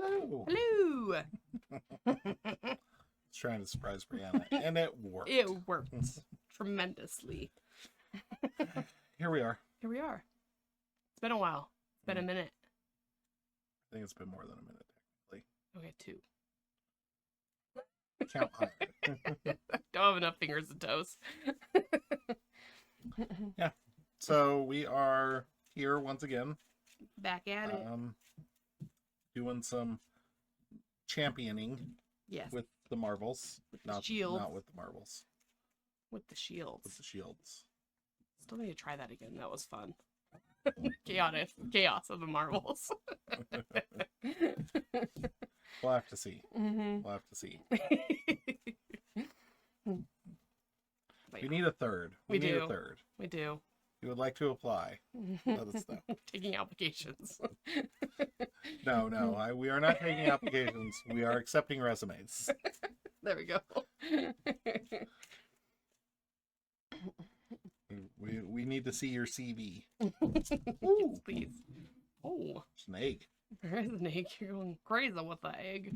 Hello. Hello. Trying to surprise Brianna, and it worked. It worked tremendously. Here we are. Here we are. It's been a while. It's been a minute. I think it's been more than a minute, technically. Okay, 2. Count on it. Don't have enough fingers and toes. Yeah. So we are here once again. Back at it. Doing some championing. Yes. With the marbles. With the shields. Not with the marbles. With the shields. With the shields. Still need to try that again. That was fun. Chaos of the marbles. We'll have to see. Mm-hmm. We'll have to see. Wait, We need a third. We need do. a third. we do. You would like to apply. Let us know. Taking applications. No. We are not taking applications. We are accepting resumes. There we go. We need to see your CV. Yes, please. Oh, It's an egg. there is an egg. You're going crazy with the egg.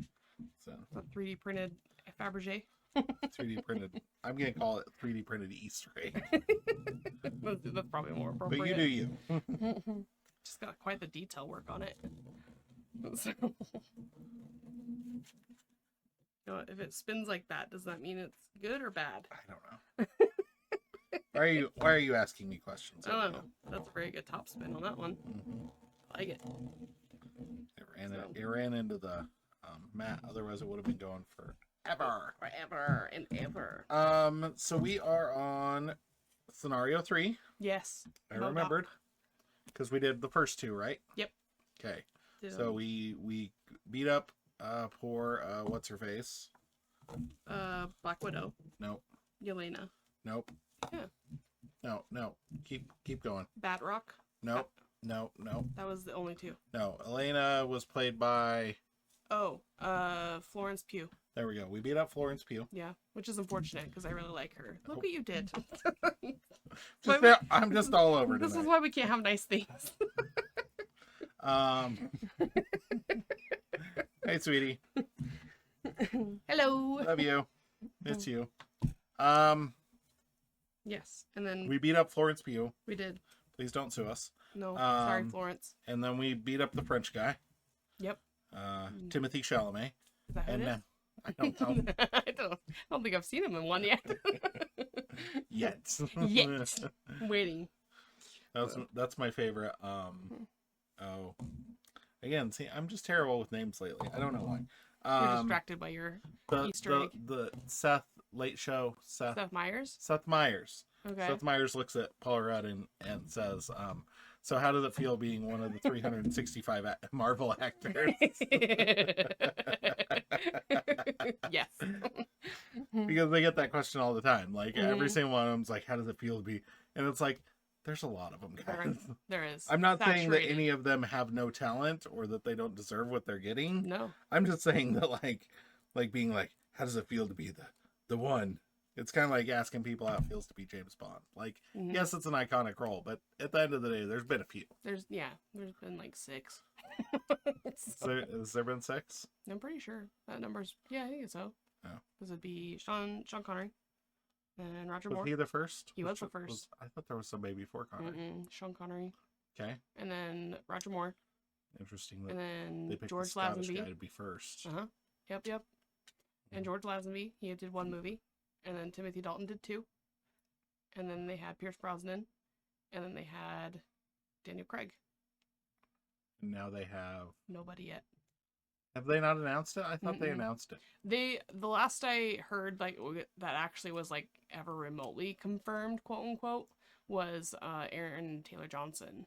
So The 3D printed Fabergé. 3D printed. I'm gonna call it 3D printed Easter egg. That's probably more But appropriate. you do you. Just got quite the detail work on it. So, if it spins like that, does that mean it's good or bad? I don't know. Why are you asking me questions? I don't know. That's a very good top spin on that one. Mhm. I like it. It ran into the mat. Otherwise, it would have been going forever. Forever and ever. So we are on scenario 3. Yes. I MODOK. remembered because we did the first 2, right? Yep. Okay. Did So we beat up poor what's her face? Black Widow. Nope. Yelena. Nope. Yeah. No. Keep going. Batroc. Nope. No. That was the only 2. No. Elena was played by. Oh, Florence Pugh. There we go. We beat up Florence Pugh. Yeah, which is unfortunate because I really like her. Look what you did. I'm just all over This tonight. is why we can't have nice things. Hey, sweetie. Hello. Love you. Miss you. Yes, and then We beat up Florence Pugh. we did. Please don't sue us. No, sorry, Um, Florence. And then we beat up the French guy. Yep. Timothy Chalamet. Is that who And it is? I don't know I don't think I've seen him in one yet. yet. Yet. I'm waiting. That's my favorite. Oh, again, see, I'm just terrible with names lately. I don't know why. You're distracted by your Easter egg. The Seth Late Show. Seth Meyers. Seth Meyers. Okay. Seth Meyers looks at Paul Rudd and says, so how does it feel being one of the 365 Marvel actors? Yes. Because they get that question all the time. Like, every single one of them's like, how does it feel to be? And it's like, there's a lot of them, guys. There is. I'm not saying that Saturated. any of them have no talent or that they don't deserve what they're getting. No. I'm just saying that, like being like, how does it feel to be the one? It's kind of like asking people how it feels to be James Bond. Like, Mhm. yes, it's an iconic role, but at the end of the day, there's been a few. There's been like 6. Has there been 6? I'm pretty sure that number's I think so. Oh. Because it'd be Sean Connery and Roger Moore. Was he the first? He was the first. I thought there was somebody before Connor. Sean Connery. Okay. And then Roger Moore. Interesting that And then they picked George the Scottish Lazenby. guy to be first. Yep. And George Lazenby, he did 1 movie. And then Timothy Dalton did 2. And then they had Pierce Brosnan. And then they had Daniel Craig. And now they have... Nobody yet. Have they not announced it? I thought they announced it. The last I heard, like, that actually was, like, ever remotely confirmed, quote unquote, was Aaron Taylor Johnson.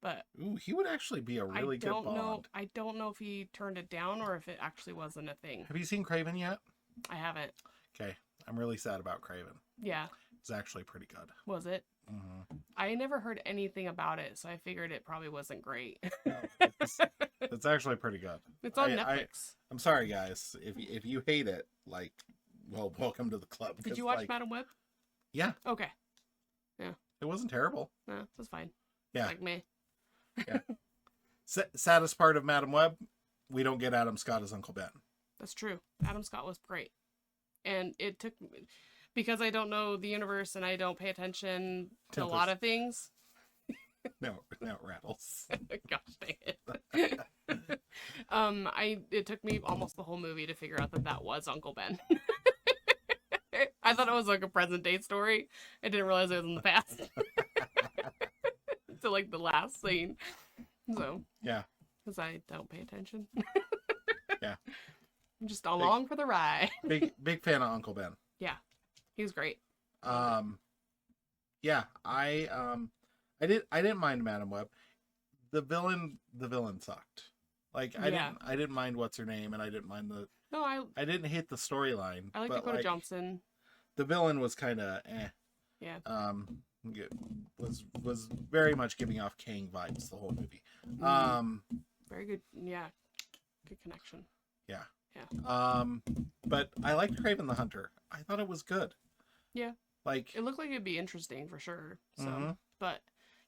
But Ooh, he would actually be a really good Bond. I don't know if he turned it down or if it actually wasn't a thing. Have you seen Craven yet? I haven't. Okay, I'm really sad about Craven. Yeah. It's actually pretty good. Was it? Mm-hmm. I never heard anything about it, so I figured it probably wasn't great. No, it's actually pretty good. It's on Netflix. I'm sorry, guys. If you hate it, like, well, welcome to the club. Did you watch Madam Web? Yeah. Okay. It wasn't terrible. No, it was fine. Yeah. Like me. Yeah. Saddest part of Madam Web, we don't get Adam Scott as Uncle Ben. That's true. Adam Scott was great. And it took me, because I don't know the universe and I don't pay attention to a lot of things. No, it rattles. Gosh dang it. It took me almost the whole movie to figure out that was Uncle Ben. I thought it was like a present day story. I didn't realize it was in the past. To like the last scene. So yeah, because I don't pay attention. Yeah, I'm just along for the ride. big fan of Uncle Ben. Yeah, he was great. Yeah, I didn't mind Madam Web. The villain sucked. Like I didn't mind what's her name, and I didn't mind the. No, I didn't hate the storyline. I like Dakota Johnson. The villain was kind of Yeah. Was very much giving off Kang vibes the whole movie. Very good. Yeah. Good connection. Yeah. Yeah. But I liked Kraven the Hunter. I thought it was good. Yeah. Like it looked like it'd be interesting for sure. So, but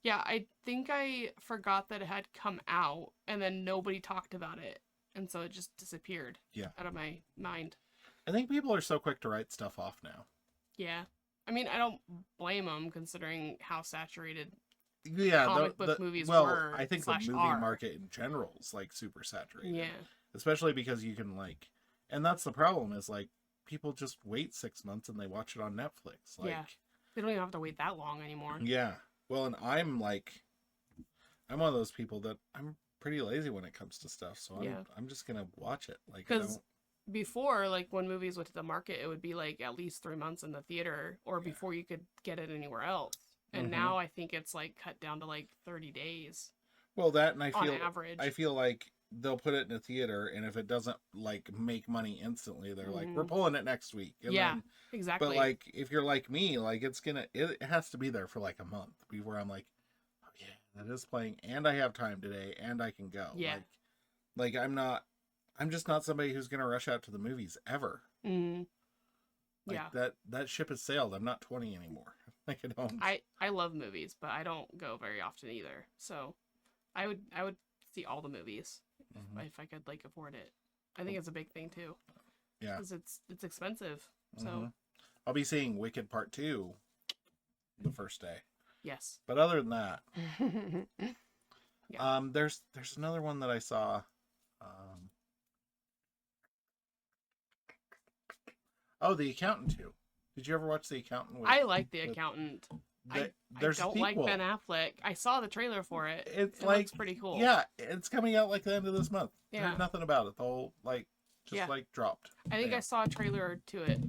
yeah, I think I forgot that it had come out, and then nobody talked about it, and so it just disappeared. Yeah. Out of my mind. I think people are so quick to write stuff off now. Yeah. I mean, I don't blame them considering how saturated comic book movies well, were. I think the movie market in general is like super saturated. Yeah. Especially because you can like, and that's the problem is like people just wait 6 months and they watch it on Netflix. Like, yeah. They don't even have to wait that long anymore. Yeah. Well, and I'm one of those people that I'm pretty lazy when it comes to stuff. So I'm just going to watch it. Like, because before, like when movies went to the market, it would be like at least 3 months in the theater or before you could get it anywhere else. And now I think it's like cut down to like 30 days. Well, that, and on average. I feel like they'll put it in a theater, and if it doesn't like make money instantly, they're like, we're pulling it next week. And then, exactly. But like, if you're like me, like it has to be there for like a month before I'm like, oh yeah, that is playing, and I have time today, and I can go. Yeah. Like I'm just not somebody who's gonna rush out to the movies ever. Mm-hmm. Like that ship has sailed. I'm not 20 anymore. Like I don't. I love movies, but I don't go very often either. So I would see all the movies if I could like afford it. I think it's a big thing too. Yeah. Because it's expensive. So I'll be seeing Wicked Part 2 the first day. Yes. But other than that, there's another one that I saw. The Accountant 2. Did you ever watch The Accountant? I like The Accountant. I don't like Ben Affleck. I saw the trailer for it. It looks pretty cool. Yeah, it's coming out like the end of this month. Yeah. Heard nothing about it. The whole dropped. I think I saw a trailer to it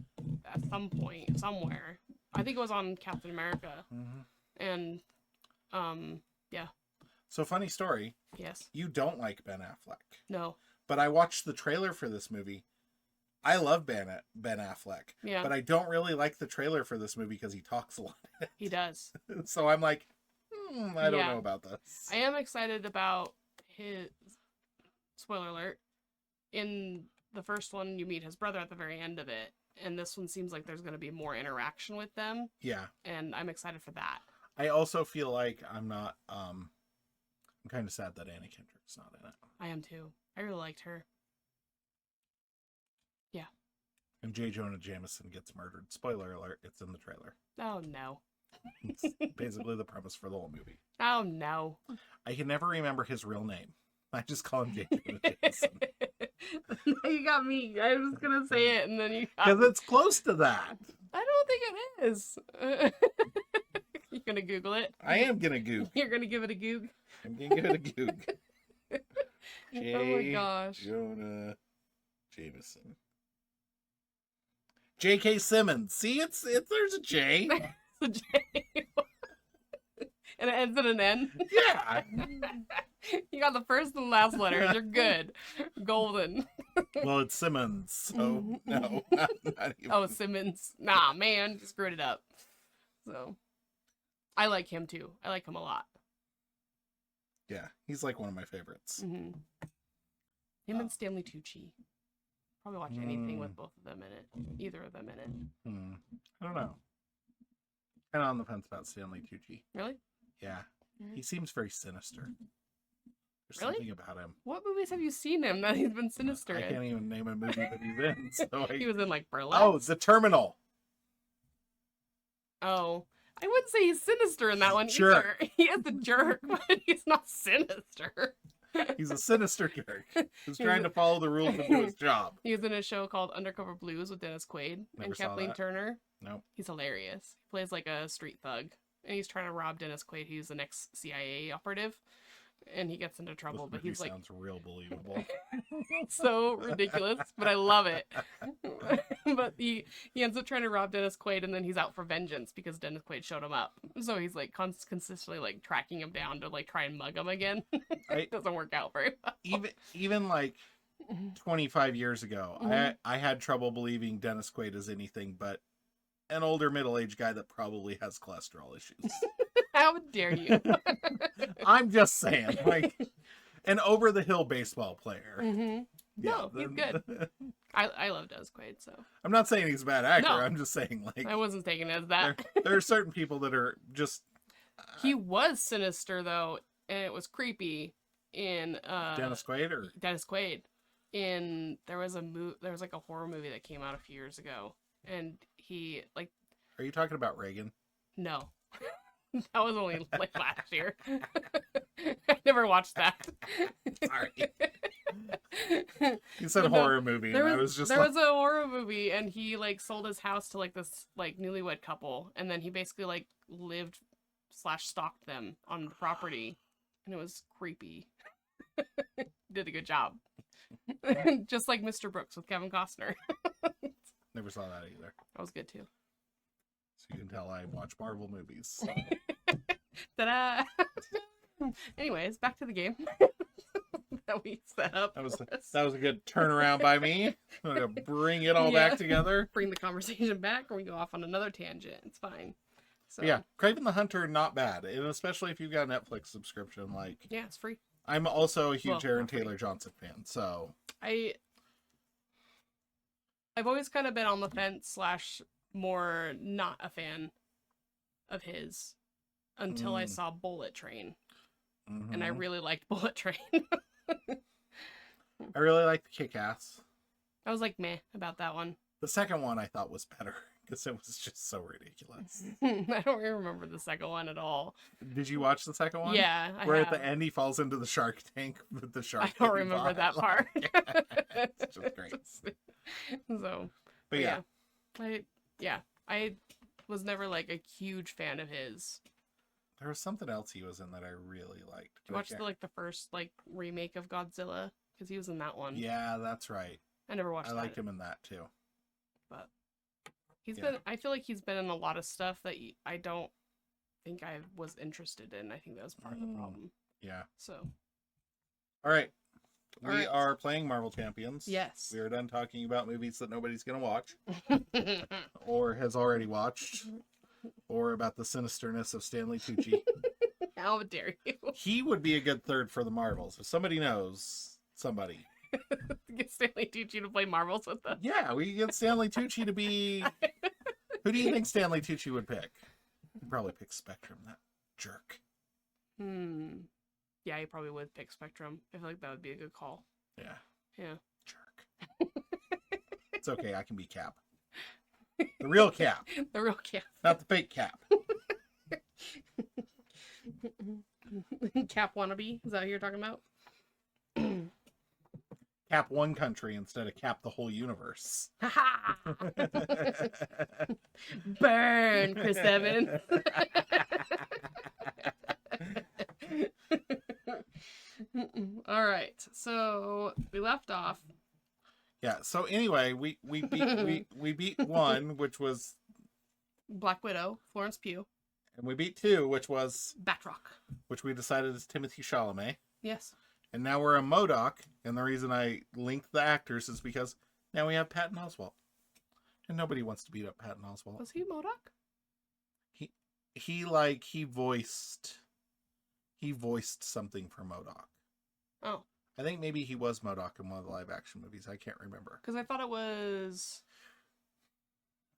at some point somewhere. I think it was on Captain America. And yeah. So funny story. Yes. You don't like Ben Affleck. No. But I watched the trailer for this movie. I love Ben Affleck. Yeah. But I don't really like the trailer for this movie because he talks a lot. He does. So I'm like, I don't know about this. I am excited about his, spoiler alert, in the first one you meet his brother at the very end of it. And this one seems like there's going to be more interaction with them. Yeah. And I'm excited for that. I also feel like I'm kind of sad that Anna Kendrick's not in it. I am too. I really liked her. Yeah. And J. Jonah Jameson gets murdered. Spoiler alert, it's in the trailer. Oh, no. It's basically the premise for the whole movie. Oh, no. I can never remember his real name. I just call him J. Jonah Jameson. You got me. I was going to say it, and then you got Because it's close to that. I don't think it is. You're going to Google it? I am going to Goog. You're going to give it a Goog? I'm going to give it a Goog. Oh my gosh. Jonah Jameson. J.K. Simmons. See, there's a J. It's a J. And it ends in an N? Yeah. You got the first and last letters. You're good. Golden. Well, it's Simmons, so no. Not even. Oh, Simmons. Nah, man. You screwed it up. So, I like him too. I like him a lot. Yeah, he's like one of my favorites. Him and Stanley Tucci. Probably watch anything with both of them in it. Either of them in it. I don't know. Kind of on the fence about Stanley Tucci. Really? Yeah. He seems very sinister. There's Really? something about him. What movies have you seen him that he's been sinister I in? can't even name a movie that he's in. So He was in like Burlesque. Oh, The Terminal. Oh, I wouldn't say he's sinister in that one Jerk. either. He is a jerk, but he's not sinister. He's a sinister jerk who's He's trying to follow the rules and do his job. He was in a show called Undercover Blues with Dennis Quaid Never and saw Kathleen that. Turner. Nope. He's hilarious. He plays like a street thug, and he's trying to rob Dennis Quaid, who's the next CIA operative, and he gets into trouble. This But movie he's like sounds real believable. so ridiculous, but I love it. But he ends up trying to rob Dennis Quaid, and then he's out for vengeance because Dennis Quaid showed him up. So he's like consistently like tracking him down to like try and mug him again. It doesn't work out very well. Even like 25 years ago, I had trouble believing Dennis Quaid is anything but an older middle-aged guy that probably has cholesterol issues. How dare you? I'm just saying, like an over-the-hill baseball player. Mm-hmm. Yeah, No, he's good. I love Dennis Quaid, so I'm not saying he's a bad actor. No. I'm just saying, like, I wasn't taking it as that. there are certain people that are just. He was sinister though, and it was creepy in Dennis Quaid, or Dennis Quaid. There was like a horror movie that came out a few years ago, and he like are you talking about Reagan? no. That was only like last year. I never watched that. Sorry. You said But no, horror movie, and I was just there like, was a horror movie, and he like sold his house to like this like newlywed couple, and then he basically like lived / stalked them on the property, and it was creepy. Did a good job. Just like Mr. Brooks with Kevin Costner. never saw that either. That was good too. So you can tell I watch Marvel movies. Ta-da! Anyways, back to the game that we set up. That was a good turnaround by me. I'm gonna bring it all back together. Bring the conversation back, or we go off on another tangent. It's fine. So Yeah, Kraven the Hunter, not bad, and especially if you've got a Netflix subscription. Like, yeah, it's free. I'm also a huge Well, Aaron not free. Taylor Johnson fan, so I've always kind of been on the fence / more not a fan of his until I saw Bullet Train, and I really liked Bullet Train. I really like the Kick-Ass. I was like meh about that one. The second one I thought was better because it was just so ridiculous. I don't really remember the second one at all. Did you watch the second one? Yeah, Where I at the have. end he falls into the shark tank with the shark. I don't that he remember bought. that part. It's just great. So, But yeah, I was never like a huge fan of his. there was something else he was in that I really liked. Did you watch the first like remake of Godzilla? Because he was in that one. Yeah, that's right. I never watched I that. liked him in that too. But I feel like he's been in a lot of stuff that I don't think I was interested in. I think that was part of the problem. Yeah. So. All right. All We right. are playing Marvel Champions. Yes. We are done talking about movies that nobody's going to watch or has already watched or about the sinisterness of Stanley Tucci. How dare you? He would be a good third for the Marvels. If somebody knows somebody. Get Stanley Tucci to play Marvels with us. Yeah, we get Stanley Tucci to be... Who do you think Stanley Tucci would pick? He'd probably pick Spectrum, that jerk. Yeah, he probably would pick Spectrum. I feel like that would be a good call. Yeah. Yeah. Jerk. It's okay, I can be Cap. The real Cap. The real Cap. Not the fake Cap. Cap wannabe? Is that what you're talking about? Cap one country instead of cap the whole universe. Burn, Chris Evans. All right, so we left off. Yeah. So anyway, we beat one, which was, Black Widow, Florence Pugh, and we beat two, which was, Batroc. which we decided is Timothy Chalamet. Yes. And now we're a M.O.D.O.K, and the reason I linked the actors is because now we have Patton Oswalt, and nobody wants to beat up Patton Oswalt. Was he M.O.D.O.K? He voiced something for M.O.D.O.K. Oh, I think maybe he was M.O.D.O.K in one of the live action movies. I can't remember. because I thought it was.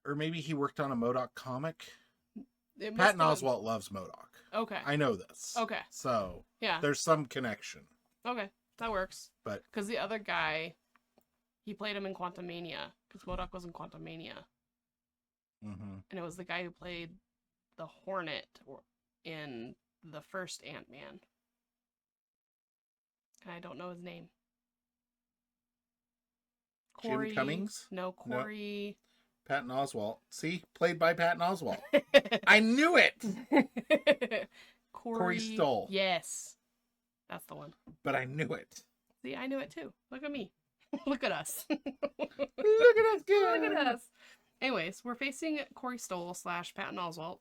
Or maybe he worked on a M.O.D.O.K comic. It must Patton have been- Oswalt loves M.O.D.O.K. Okay. I know this. Okay. So Yeah. there's some connection. Okay, that works. But Because the other guy, he played him in Quantumania. Because M.O.D.O.K was in Quantumania. mhm. And it was the guy who played the Hornet in the first Ant-Man. And I don't know his name. Corey. Jim Cummings? No, Corey. Patton Oswalt. See? Played by Patton Oswalt. I knew it! Corey Stoll. Yes. That's the one. But I knew it. See, I knew it too. Look at me. Look at us. Look at us go! Look at us. Anyways, we're facing Corey Stoll / Patton Oswalt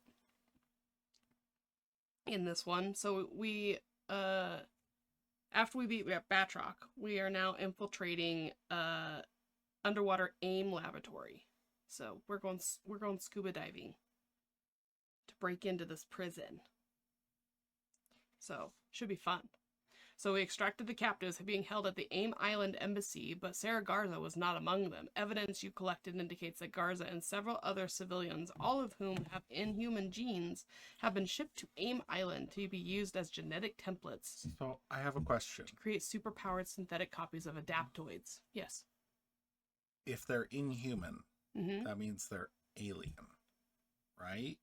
in this one. So we, after we beat Batroc, we are now infiltrating underwater AIM laboratory. So we're going scuba diving to break into this prison. So should be fun. So we extracted the captives being held at the AIM Island embassy, but Sarah Garza was not among them. Evidence you collected indicates that Garza and several other civilians, all of whom have inhuman genes, have been shipped to AIM Island to be used as genetic templates So I have a question. to create superpowered synthetic copies of adaptoids. Yes. If they're inhuman, Mm-hmm. that means they're alien, right?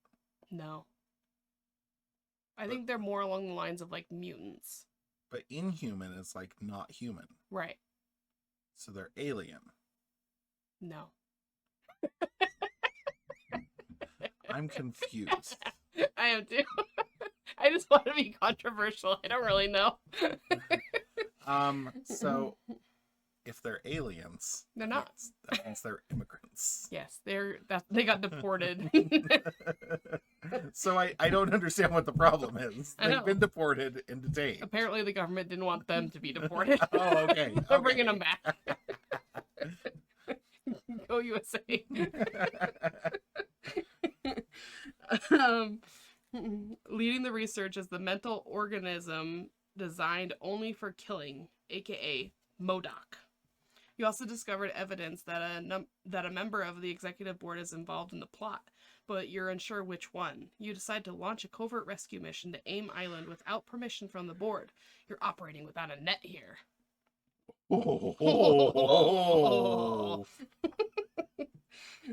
No. I think they're more along the lines of like mutants. But inhuman is like not human. Right. So they're alien. No. I'm confused. I am too. I just want to be controversial. I don't really know. So if they're aliens, They're not. that means they're immigrants. Yes, they got deported. So I don't understand what the problem is. I know. They've been deported and detained. Apparently the government didn't want them to be deported. Oh, okay. They're bringing them back. Go USA. Leading the research is the mental organism designed only for killing, aka M.O.D.O.K. You also discovered evidence that a member of the executive board is involved in the plot, but you're unsure which one. You decide to launch a covert rescue mission to AIM Island without permission from the board. You're operating without a net here.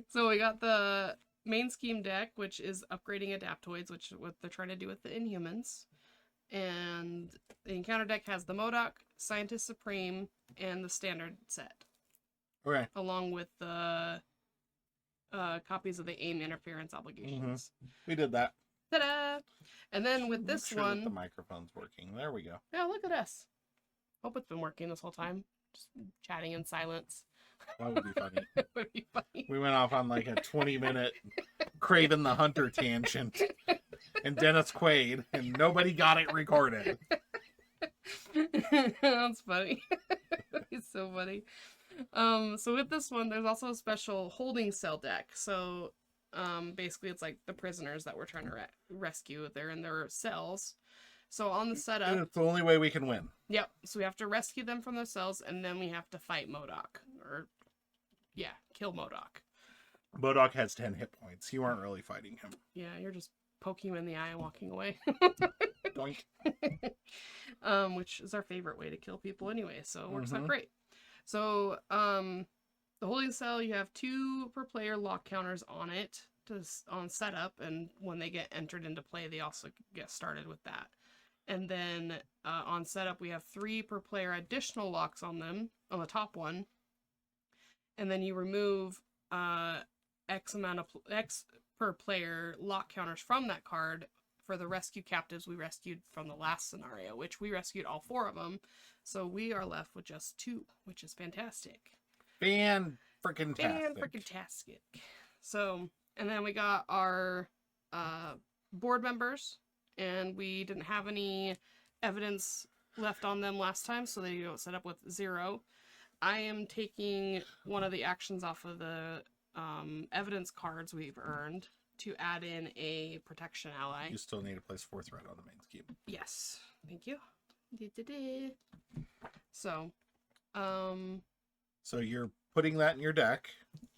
So we got the main scheme deck, which is upgrading adaptoids, which is what they're trying to do with the Inhumans. And the encounter deck has the M.O.D.O.K, Scientist Supreme, and the standard set. Okay. Along with the copies of the AIM interference obligations. We did that. Ta-da! And then with this Make sure one... that the microphone's working. There we go. Yeah, look at us. Hope it's been working this whole time. Just chatting in silence. That would be funny. It would be funny. We went off on like a 20-minute Craven the Hunter tangent and Dennis Quaid, and nobody got it recorded. That's funny. It's so funny. So with this one, there's also a special holding cell deck. So basically it's like the prisoners that we're trying to rescue. They're in their cells. So on the setup... It's the only way we can win. Yep. So we have to rescue them from their cells, and then we have to fight M.O.D.O.K. Or, yeah, kill M.O.D.O.K. M.O.D.O.K has 10 hit points. You aren't really fighting him. Yeah, you're just poking him in the eye and walking away. Doink. Which is our favorite way to kill people anyway, so it works out great. So, the holding cell, you have 2 per player lock counters on it on setup, and when they get entered into play, they also get started with that. And then on setup, we have 3 per player additional locks on them, on the top one. And then you remove X per player lock counters from that card for the rescue captives we rescued from the last scenario, which we rescued all 4 of them. So we are left with just 2, which is fantastic. Fan-freaking-tastic. So, and then we got our board members, and we didn't have any evidence left on them last time, so they go set up with 0. I am taking one of the actions off of the evidence cards we've earned to add in a protection ally. You still need to place 4th red on the main scheme. Yes. Thank you. So, So you're putting that in your deck.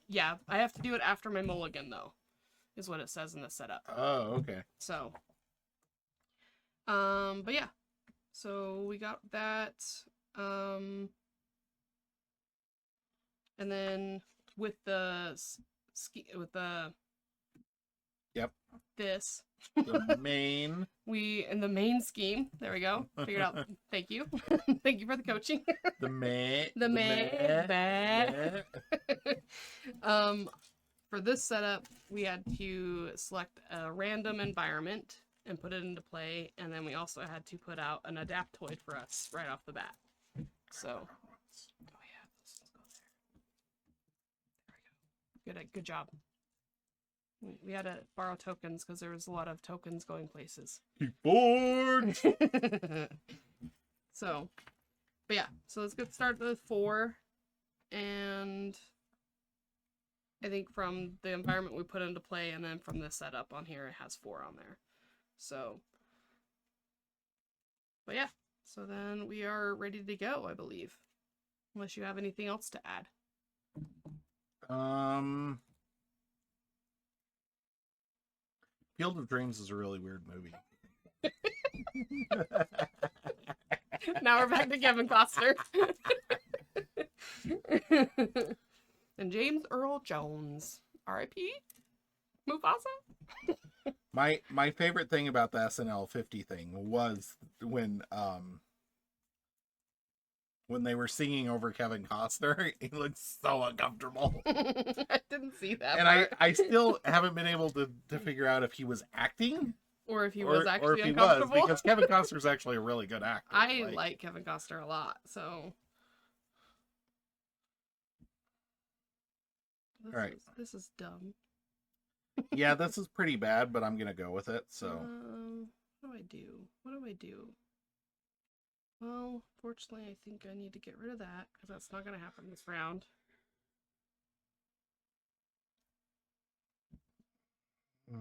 yeah, I have to do it after my mulligan, though, is what it says in the setup. Oh, okay. So, but yeah. So we got that. And then with the Yep. this The main. in the main scheme. There we go. Figured out. Thank you. Thank you for the coaching. The main. For this setup, we had to select a random environment and put it into play, and then we also had to put out an adaptoid for us right off the bat. So, oh yeah, let's go there. There we go. Good job. We had to borrow tokens because there was a lot of tokens going places. Keyboard. So, but yeah, so let's get started with 4, and I think from the environment we put into play, and then from the setup on here, it has 4 on there. So, but yeah, so then we are ready to go, I believe. Unless you have anything else to add. Field of Dreams is a really weird movie. Now we're back to Kevin Costner. And James Earl Jones. R.I.P. Mufasa? My favorite thing about the SNL 50 thing was when they were singing over Kevin Costner. He looked so uncomfortable. I didn't see that. And part. I still haven't been able to figure out if he was acting or if he was actually or if he uncomfortable. was, because Kevin Costner's actually a really good actor. I like Kevin Costner a lot, so. This is dumb. Yeah, this is pretty bad, but I'm gonna go with it. So. What do I do? Well, fortunately, I think I need to get rid of that because that's not gonna happen this round. And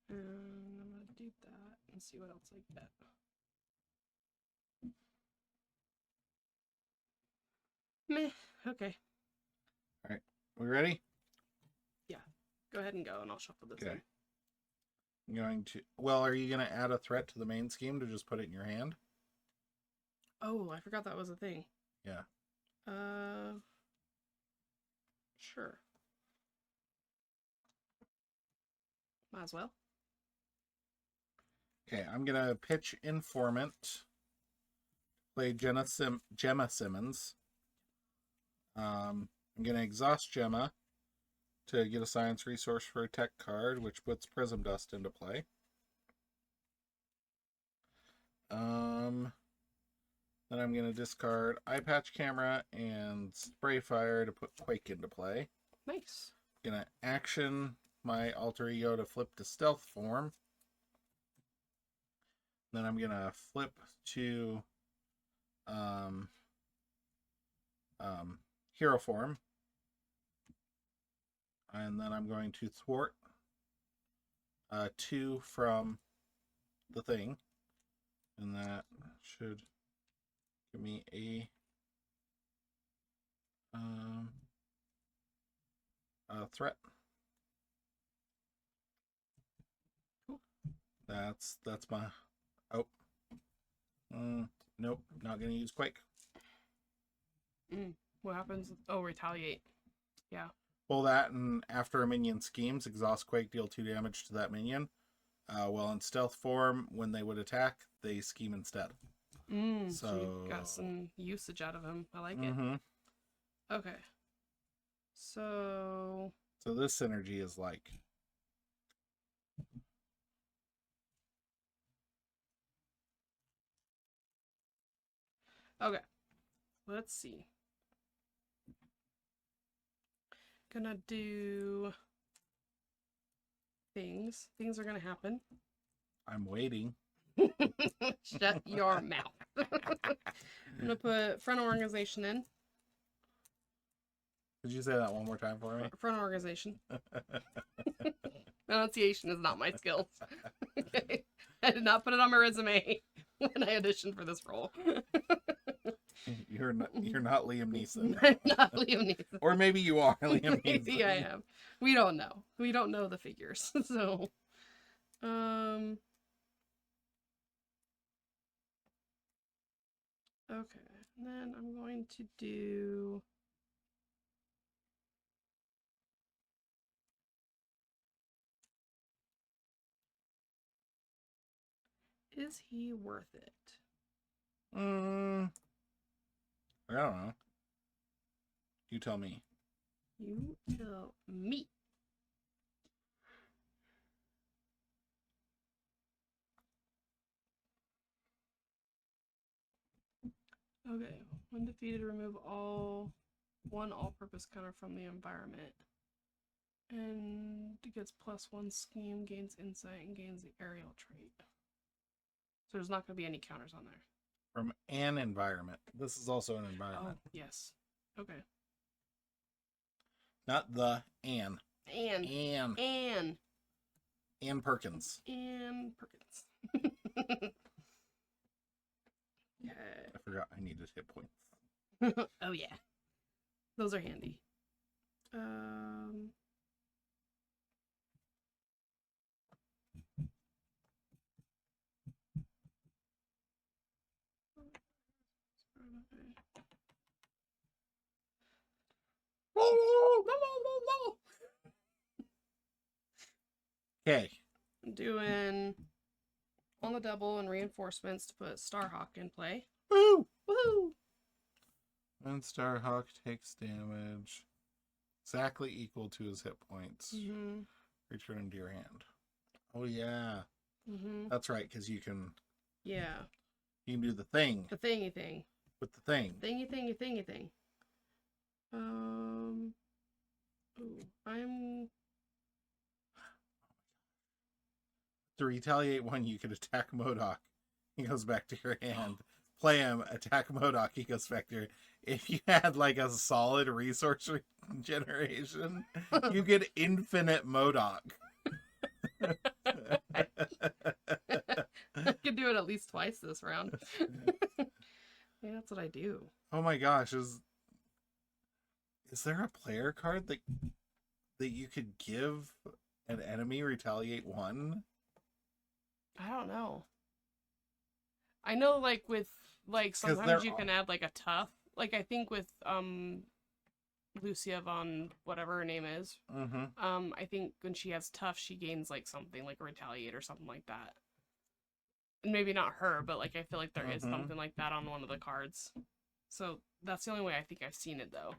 I'm gonna do that and see what else I get. Meh. Okay. All right. We ready? Yeah. Go ahead and go, and I'll shuffle this in. I'm going to. Well, are you going to add a threat to the main scheme to just put it in your hand? Oh, I forgot that was a thing. Yeah. Sure. Might as well. Okay, I'm going to pitch Informant. Play Gemma Simmons. I'm going to exhaust Gemma to get a science resource for a tech card, which puts Prism Dust into play. Then I'm going to discard Eye Patch Camera and Spray Fire to put Quake into play. Nice. I'm going to action my alter ego to flip to stealth form. Then I'm going to flip to hero form. And then I'm going to thwart 2 from the thing. And that should give me a threat. Cool. That's my... Oh. Nope, not going to use Quake. What happens? Oh, retaliate. Yeah. Pull that, and after a minion schemes, exhaust Quake, deal 2 damage to that minion. While in stealth form, when they would attack, they scheme instead. So you got some usage out of him. I like it. Okay. So this synergy is like... Okay. Let's see. Gonna do things. Things are gonna happen. I'm waiting. Shut your mouth. I'm gonna put front organization in. Could you say that one more time for me? Front organization. Pronunciation is not my skills. Okay. I did not put it on my resume when I auditioned for this role. You're not Liam Neeson. I'm not Liam Neeson. Or maybe you are Liam Neeson. Maybe I am. We don't know. We don't know the figures. So, Okay, and then I'm going to do... Is he worth it? I don't know. You tell me. You tell me. Okay, when defeated, remove one all-purpose counter from the environment. And it gets +1 scheme, gains insight, and gains the aerial trait. So there's not going to be any counters on there. From an environment. This is also an environment. Oh, yes. Okay. Not the Ann. Ann Perkins. Ann Perkins. Okay. I forgot I needed hit points. Oh yeah. Those are handy. Okay. I'm doing on the double and reinforcements to put Starhawk in play. Woo! Woohoo! When Starhawk takes damage exactly equal to his hit points, return him to your hand. Oh yeah. That's right, because you can do the thing. The thingy thing. With the thing. Thingy thing. Ooh, I'm... To retaliate one, you could attack M.O.D.O.K. He goes back to your hand. Play him, attack M.O.D.O.K. He goes back to your... If you had like a solid resource generation, you get infinite M.O.D.O.K. I could do it at least twice this round. Yeah, that's what I do. Oh my gosh, is there a player card that you could give an enemy retaliate 1? I don't know. I know, like, with, like, sometimes you can add, like, a tough. Like, I think with, Lucia Von whatever her name is. I think when she has tough, she gains, like, something, like a retaliate or something like that. And maybe not her, but, like, I feel like there is something like that on one of the cards. So, that's the only way I think I've seen it, though.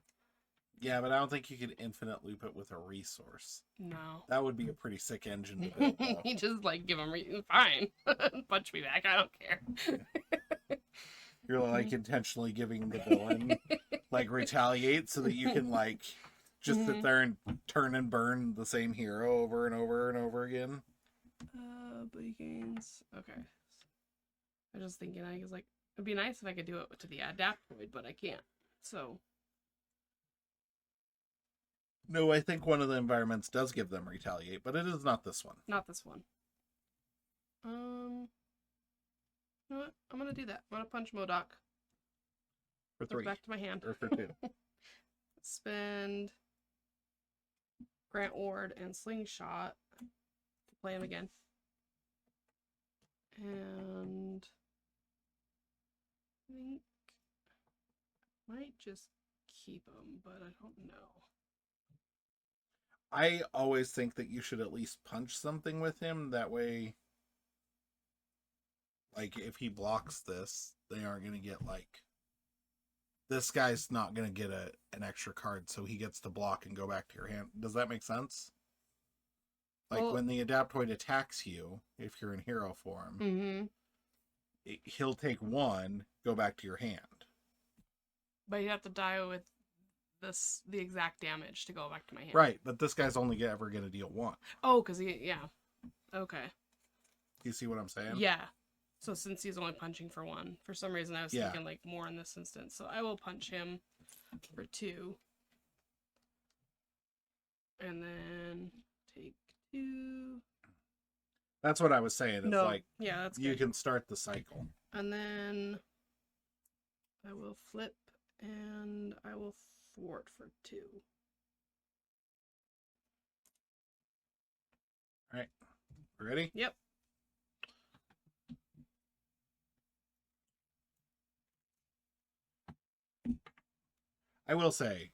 Yeah, but I don't think you could infinite loop it with a resource. No. That would be a pretty sick engine to build, though. You just, like, give them fine. Punch me back, I don't care. You're, like, intentionally giving the villain, like, retaliate so that you can, like, just sit there and turn and burn the same hero over and over and over again. But he gains... Okay. I was just thinking, I was like, it'd be nice if I could do it to the Adaptoid, but I can't. So... No, I think one of the environments does give them retaliate, but it is not this one. Not this one. You know what? I'm gonna do that. I'm gonna punch M.O.D.O.K. For 3. Back to my hand. Or for 2. Spend Grant Ward and Slingshot to play him again. And I think I might just keep him, but I don't know. I always think that you should at least punch something with him. That way, like, if he blocks this, they aren't going to get, like... This guy's not going to get an extra card, so he gets to block and go back to your hand. Does that make sense? Like, when the Adaptoid attacks you, if you're in hero form, he'll take 1, go back to your hand. But you have to die with the exact damage to go back to my hand. Right, but this guy's only ever going to deal 1. Oh, because yeah. Okay. You see what I'm saying? Yeah. So since he's only punching for 1, for some reason I was thinking, like, more in this instance. So I will punch him for 2. And then take 2. That's what I was saying. It's like, yeah, that's you good. can start the cycle. And then I will flip and I will thwart for 2. All right. Ready? Yep. I will say,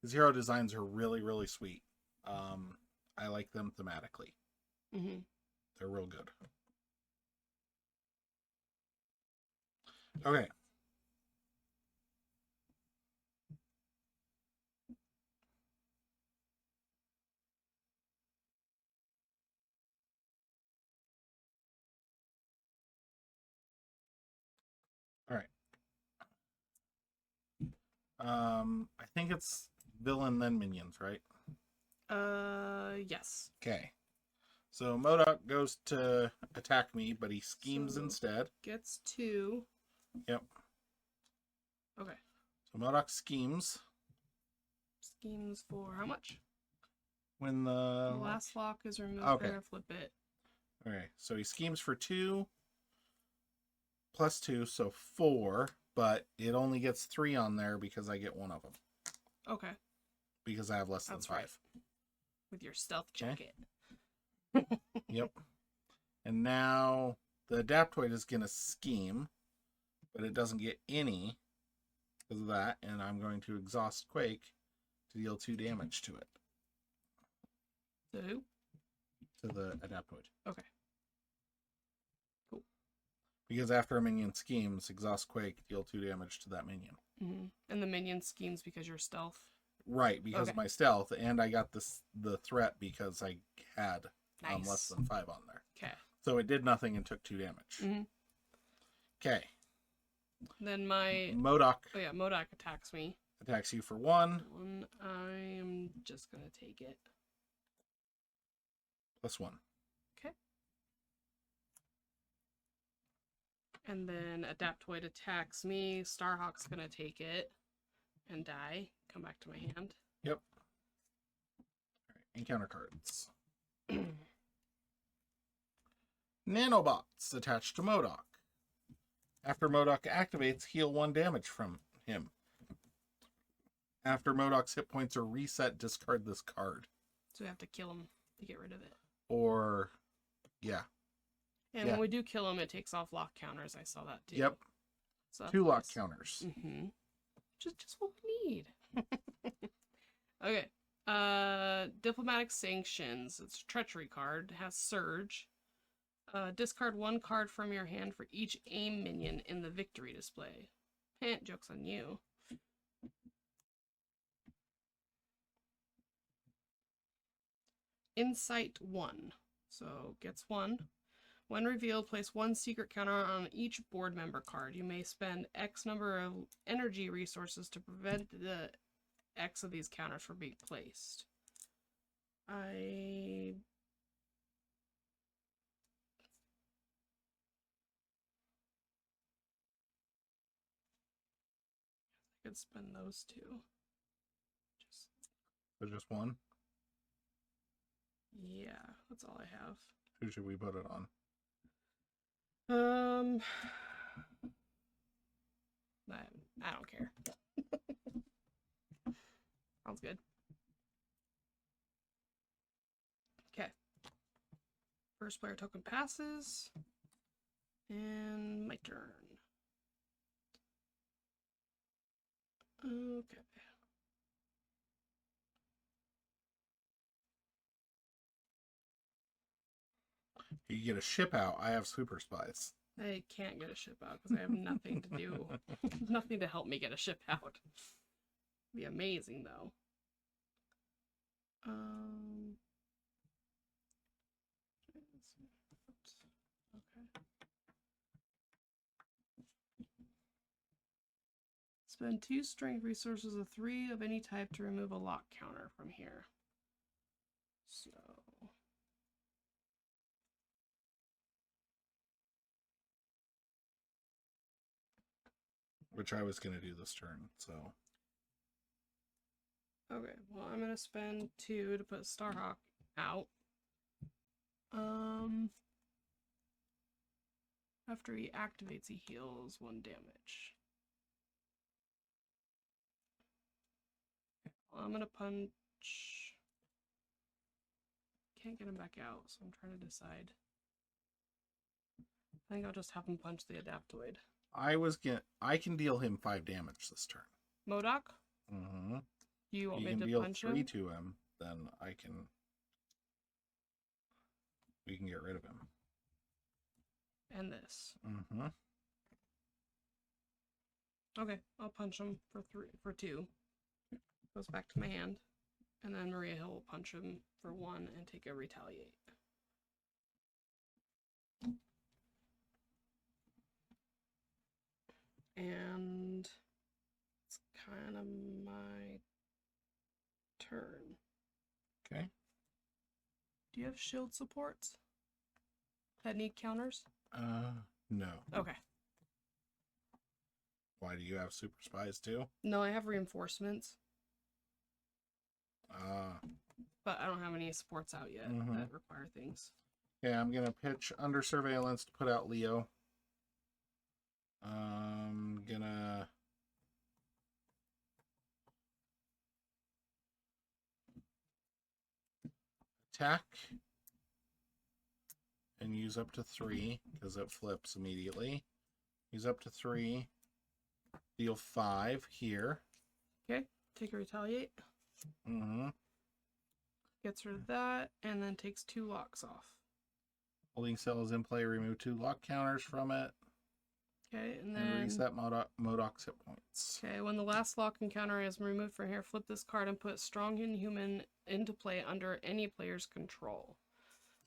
his hero designs are really, really sweet. I like them thematically. Mm-hmm. They're real good. Okay. All right. I think it's villain then minions, right? Yes. Okay. So M.O.D.O.K goes to attack me, but he schemes So- instead. Gets 2. Yep. Okay. So M.O.D.O.K schemes Schemes for how much? when The last lock is removed. Okay. Better flip it. Okay, so he schemes for 2 plus 2, so 4, but it only gets 3 on there because I get one of them. Okay. Because I have less than That's 5. right. With your stealth jacket. Yep. And now the Adaptoid is going to scheme, but it doesn't get any because of that, and I'm going to exhaust Quake to deal 2 damage to it. To who? To the Adaptoid. Okay. Cool. Because after a minion schemes, exhaust Quake, deal 2 damage to that minion. Mm-hmm. And the minion schemes because you're stealth. Right, because of my stealth, and I got the threat because I had Nice. less than 5 on there. Okay. So it did nothing and took 2 damage. Okay. Then my M.O.D.O.K Oh yeah, M.O.D.O.K attacks me. attacks you for 1. I'm just gonna take it. Plus 1. Okay. And then Adaptoid attacks me. Starhawk's gonna take it and die. Come back to my hand. Yep. Alright, encounter cards. Nanobots attached to M.O.D.O.K. After M.O.D.O.K activates, heal 1 damage from him. After M.O.D.O.K's hit points are reset, discard this card. So we have to kill him to get rid of it. Or, yeah. And when we do kill him, it takes off lock counters. I saw that too. Yep. So 2 lock counters. Mm-hmm. Just what we need. Okay. Diplomatic Sanctions. It's a treachery card. It has Surge. Discard 1 card from your hand for each aim minion in the victory display. Joke's on you. Insight 1. So gets 1. When revealed, place 1 secret counter on each board member card. You may spend X number of energy resources to prevent the X of these counters from being placed. I could spend those 2. Just 1? Yeah, that's all I have. Who should we put it on? I don't care. Sounds good. Okay. First player token passes. And my turn. Okay. You get a ship out. I have super spies. I can't get a ship out because I have nothing to do. Nothing to help me get a ship out. Be amazing though. Okay. Spend 2 strength resources of 3 of any type to remove a lock counter from here. So Which I was going to do this turn, so. okay, well I'm gonna spend 2 to put Starhawk out. After he activates, he heals 1 damage. Well, I'm gonna punch. Can't get him back out, so I'm trying to decide. I think I'll just have him punch the Adaptoid. I can deal him 5 damage this turn. M.O.D.O.K? Mm-hmm. Do you want You me can to deal punch 3 him? to him, then we can get rid of him. And this. Mm-hmm. Okay, I'll punch him for 2. Goes back to my hand. And then Maria Hill will punch him for 1 and take a retaliate. And it's kind of my turn. Okay. Do you have shield supports that need counters? No. Okay. Why do you have super spies too? No, I have reinforcements, Uh, but I don't have any supports out yet Mhm. that require things. okay, I'm gonna pitch under surveillance to put out Leo. Gonna attack and use up to 3 because it flips immediately. Use up to 3. Deal 5 here. Okay, take a retaliate. Mm-hmm. Gets rid of that, and then takes 2 locks off. Holding cell is in play. Remove 2 lock counters from it. Okay, and And then reset M.O.D.O.K's hit points. okay, when the last lock and counter is removed from here, flip this card and put Strong Inhuman into play under any player's control.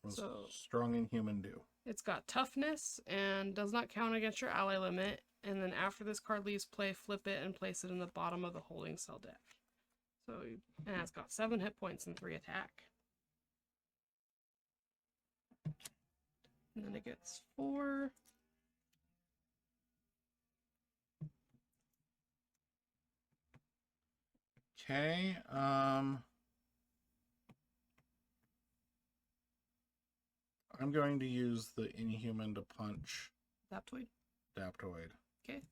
What's So strong and human do? it's got toughness and does not count against your ally limit. And then after this card leaves play, flip it and place it in the bottom of the holding cell deck. So and it's got 7 hit points and 3 attack. And then it gets 4. Okay. I'm going to use the Inhuman to punch Zaptoid. Daptoid. Okay.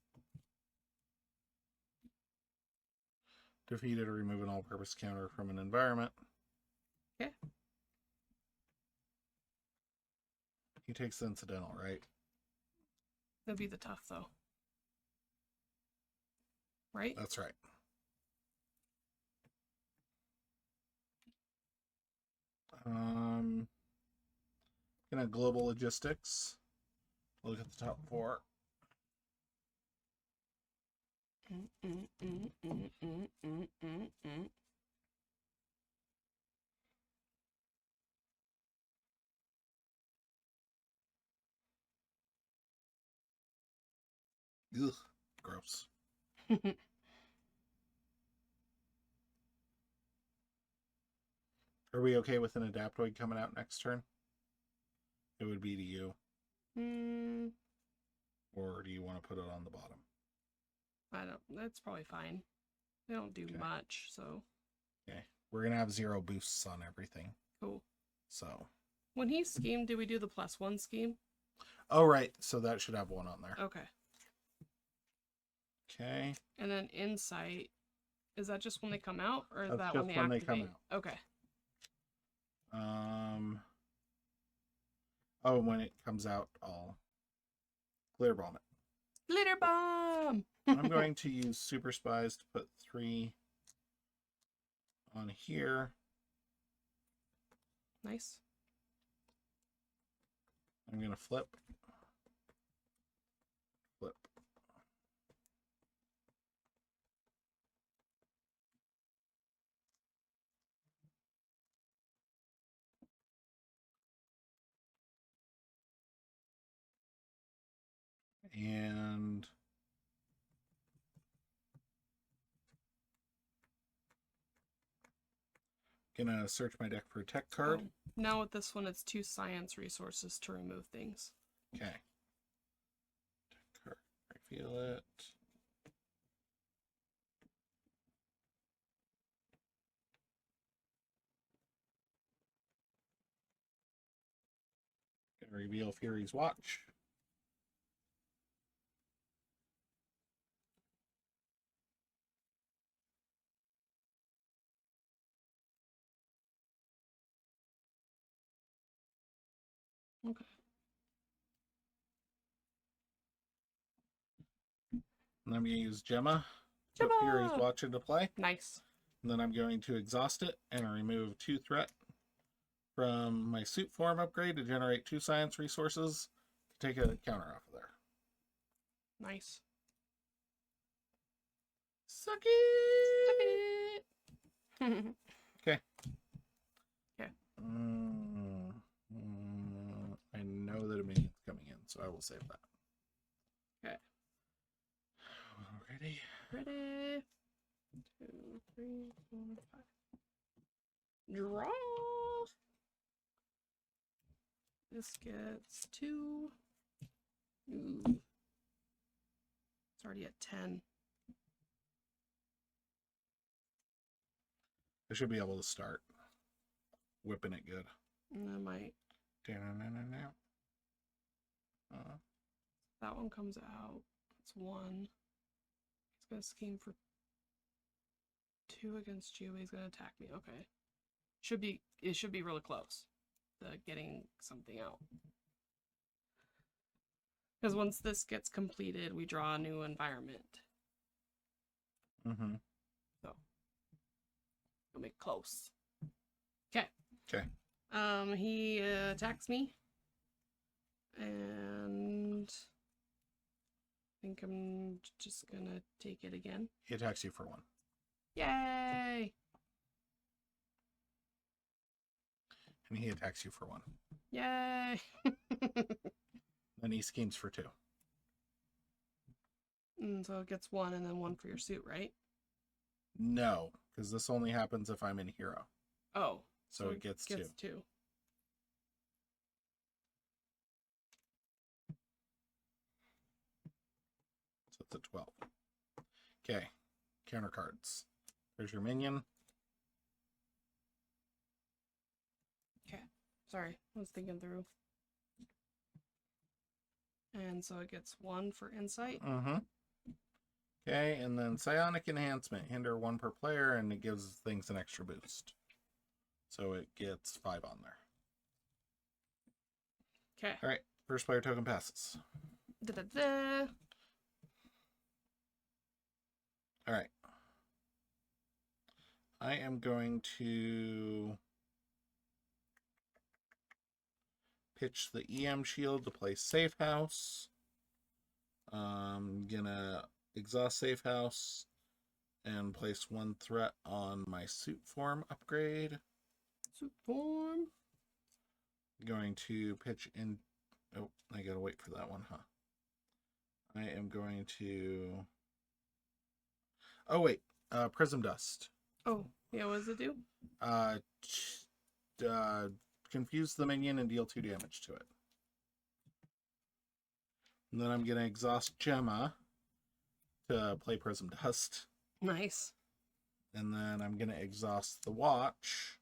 Defeated or remove an all-purpose counter from an environment. Okay. He takes the incidental, right? That'd be the tough though. Right? That's right. Gonna global logistics. Look at the top 4. Ugh, gross. Are we okay with an Adaptoid coming out next turn? It would be to you. Or do you want to put it on the bottom? I don't. That's probably fine. They don't do much, so. Okay. We're going to have 0 boosts on everything. Cool. So. When he schemed, did we do the +1 scheme? Oh, right. So that should have 1 on there. Okay. Okay. And then Insight, is that just when they come out, or is That's that just when when they they come activate? Okay. Oh, when it comes out, I'll clear bomb it. Glitter bomb! I'm going to use Super Spies to put 3 on here. Nice. I'm going to flip. Flip. And gonna search my deck for a tech card. Oh. Now with this one, it's 2 science resources to remove things. Okay. Tech card. I feel it. Gonna reveal Fury's Watch. Okay. And I'm gonna use Gemma Put Fury's Gemma! Watch into play. Nice. And then I'm going to exhaust it and remove 2 threat from my suit form upgrade to generate 2 science resources to take a counter off of there. Nice. Suck it! Suck it! Okay. Okay. I know that a minion's coming in, so I will save that. Okay. Ready? Ready. 2, 3, 4, 5. Draw. This gets 2. Ooh. It's already at 10. I should be able to start whipping it good. And I might. That one comes out. It's 1. He's gonna scheme for 2 against you. He's gonna attack me. Okay. It should be really close to getting something out. Because once this gets completed, we draw a new environment. Mm-hmm. So it'll make close. Okay. Okay. He attacks me. And I think I'm just gonna take it again. He attacks you for 1. Yay! And he attacks you for 1. Yay! Then he schemes for 2. And so it gets 1 and then 1 for your suit, right? No, because this only happens if I'm in hero. Oh. So it gets 2. 2. So it's a 12. Okay. Counter cards. There's your minion. Okay. Sorry, I was thinking through. And so it gets 1 for insight. Mm-hmm. Okay, and then psionic enhancement. Hinder 1 per player, and it gives things an extra boost. So it gets 5 on there. Okay. All right, first player token passes. Da-da-da. All right. I am going to pitch the EM shield to play Safe House. I'm gonna exhaust Safe House and place 1 threat on my suit form upgrade. Suit form. Going to pitch in. Oh, I gotta wait for that one, huh? I am going to. Oh wait, Prism Dust. Oh, yeah. What does it do? Confuse the minion and deal 2 damage to it. And then I'm gonna exhaust Gemma to play Prism Dust. Nice. And then I'm gonna exhaust the Watch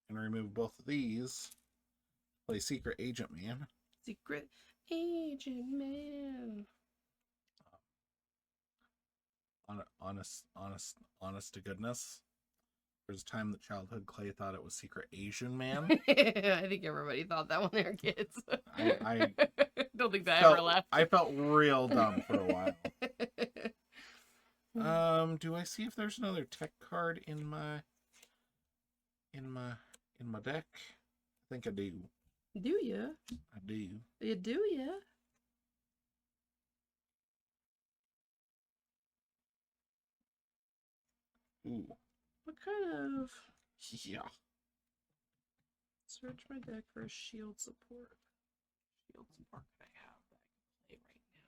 and remove both of these. Play Secret Agent Man. Secret Agent Man. Honest to goodness. There's a time that Childhood Clay thought it was Secret Asian Man. I think everybody thought that when they were kids. I don't think that ever left. I felt real dumb for a while. Do I see if there's another tech card in my deck? I think I do. Do ya? I do. You do ya? Ooh. What kind of... Yeah. Search my deck for shield support. Shield support could I have that I can play right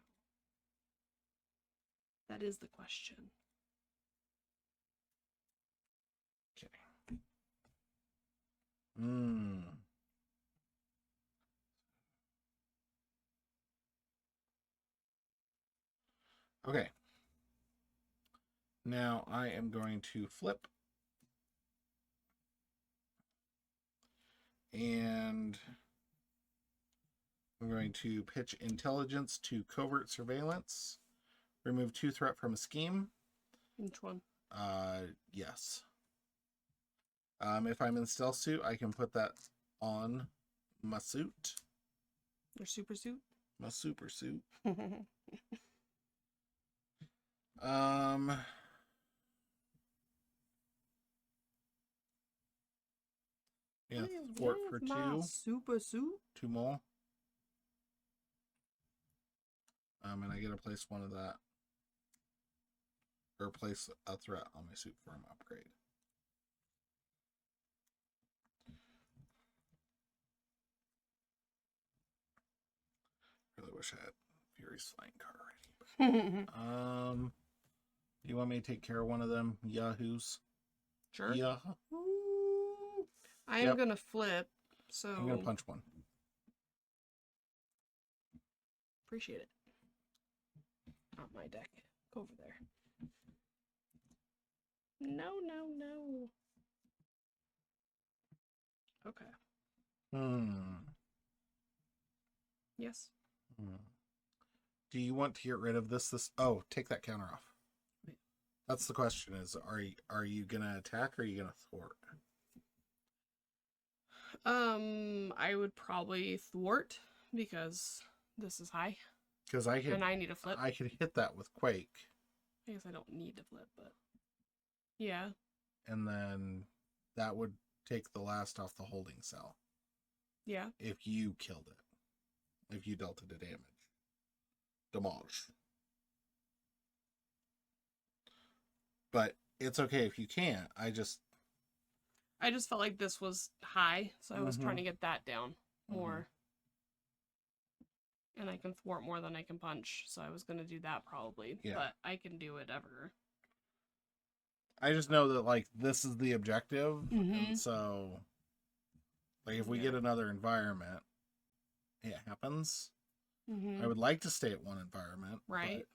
now? That is the question. Okay. Okay. Now I am going to flip. And I'm going to pitch intelligence to covert surveillance. Remove 2 threat from a scheme. Which one? Yes. If I'm in stealth suit, I can put that on my suit. Your super suit? My super suit. Yeah, thwart for two. Super suit. 2 more. And I get to place one of that. Or place a threat on my suit form upgrade. Really wish I had Fury's flying car already. But, do you want me to take care of one of them yahoos? Sure. Yeah. I am gonna flip, so I'm gonna punch one. Appreciate it. Not my deck. Go over there. No. Okay. Yes. Do you want to get rid of this? Oh, take that counter off. Wait. That's the question: is are you gonna attack or are you gonna thwart? I would probably thwart because this is high. Because I need a flip. I could hit that with Quake. I guess I don't need to flip, but yeah. And then that would take the last off the holding cell. Yeah. If you killed it. If you dealt it a damage. Damage. But it's okay if you can't. I just felt like this was high, so I was trying to get that down more. And I can thwart more than I can punch, so I was going to do that probably. Yeah. But I can do whatever. I just know that, like, this is the objective, and so, like, if we get another environment, it happens. I would like to stay at one environment. Right.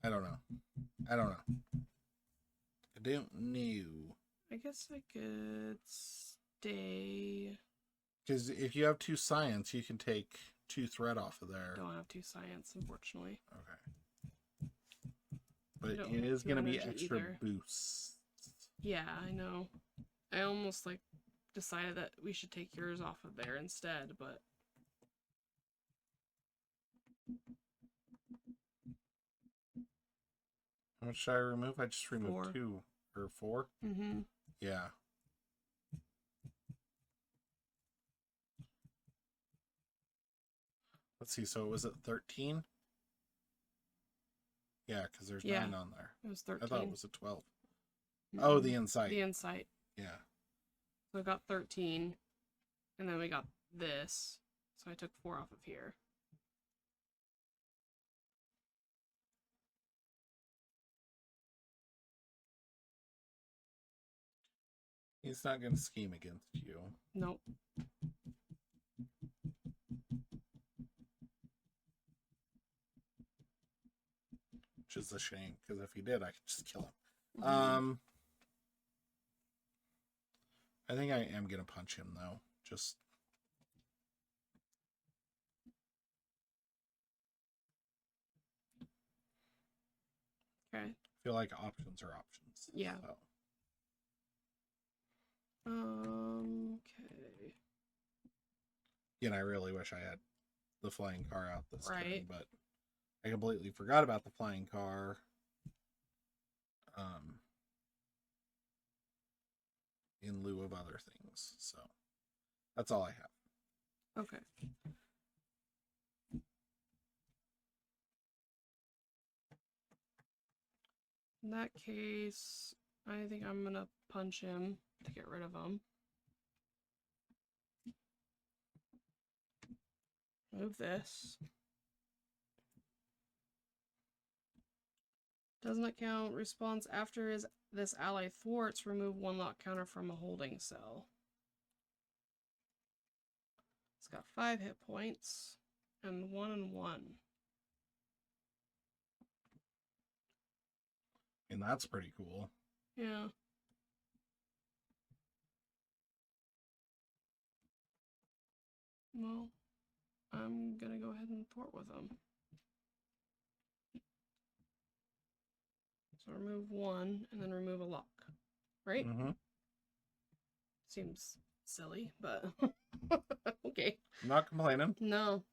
But I don't know. I don't know. I guess I could stay. Because if you have 2 science, you can take 2 threat off of there. I don't have 2 science, unfortunately. Okay. But it is going to be extra boosts. Yeah, I know. I almost, like, decided that we should take yours off of there instead, but... How much should I remove? I just removed 4. 2. Or 4? Yeah. Let's see, so was it 13? Yeah, because there's 9 on there. It was 13. I thought it was a 12. Oh, the insight. The insight. Yeah. So I got 13, and then we got this. So I took 4 off of here. He's not going to scheme against you. Nope. Which is a shame, because if he did, I could just kill him. I think I am going to punch him, though. Just... Okay. I feel like options are options. Yeah. So. Okay. Again, I really wish I had the flying car out this turn, but I completely forgot about the flying car. In lieu of other things. So that's all I have. Okay. In that case, I think I'm gonna punch him to get rid of him. Move this. Does not count. Response after this ally thwarts, remove 1 lock counter from a holding cell. It's got 5 hit points and 1 and 1. And that's pretty cool. Yeah. Well, I'm gonna go ahead and thwart with him. So remove 1 and then remove a lock. Right? Seems silly, but okay. I'm not complaining. No.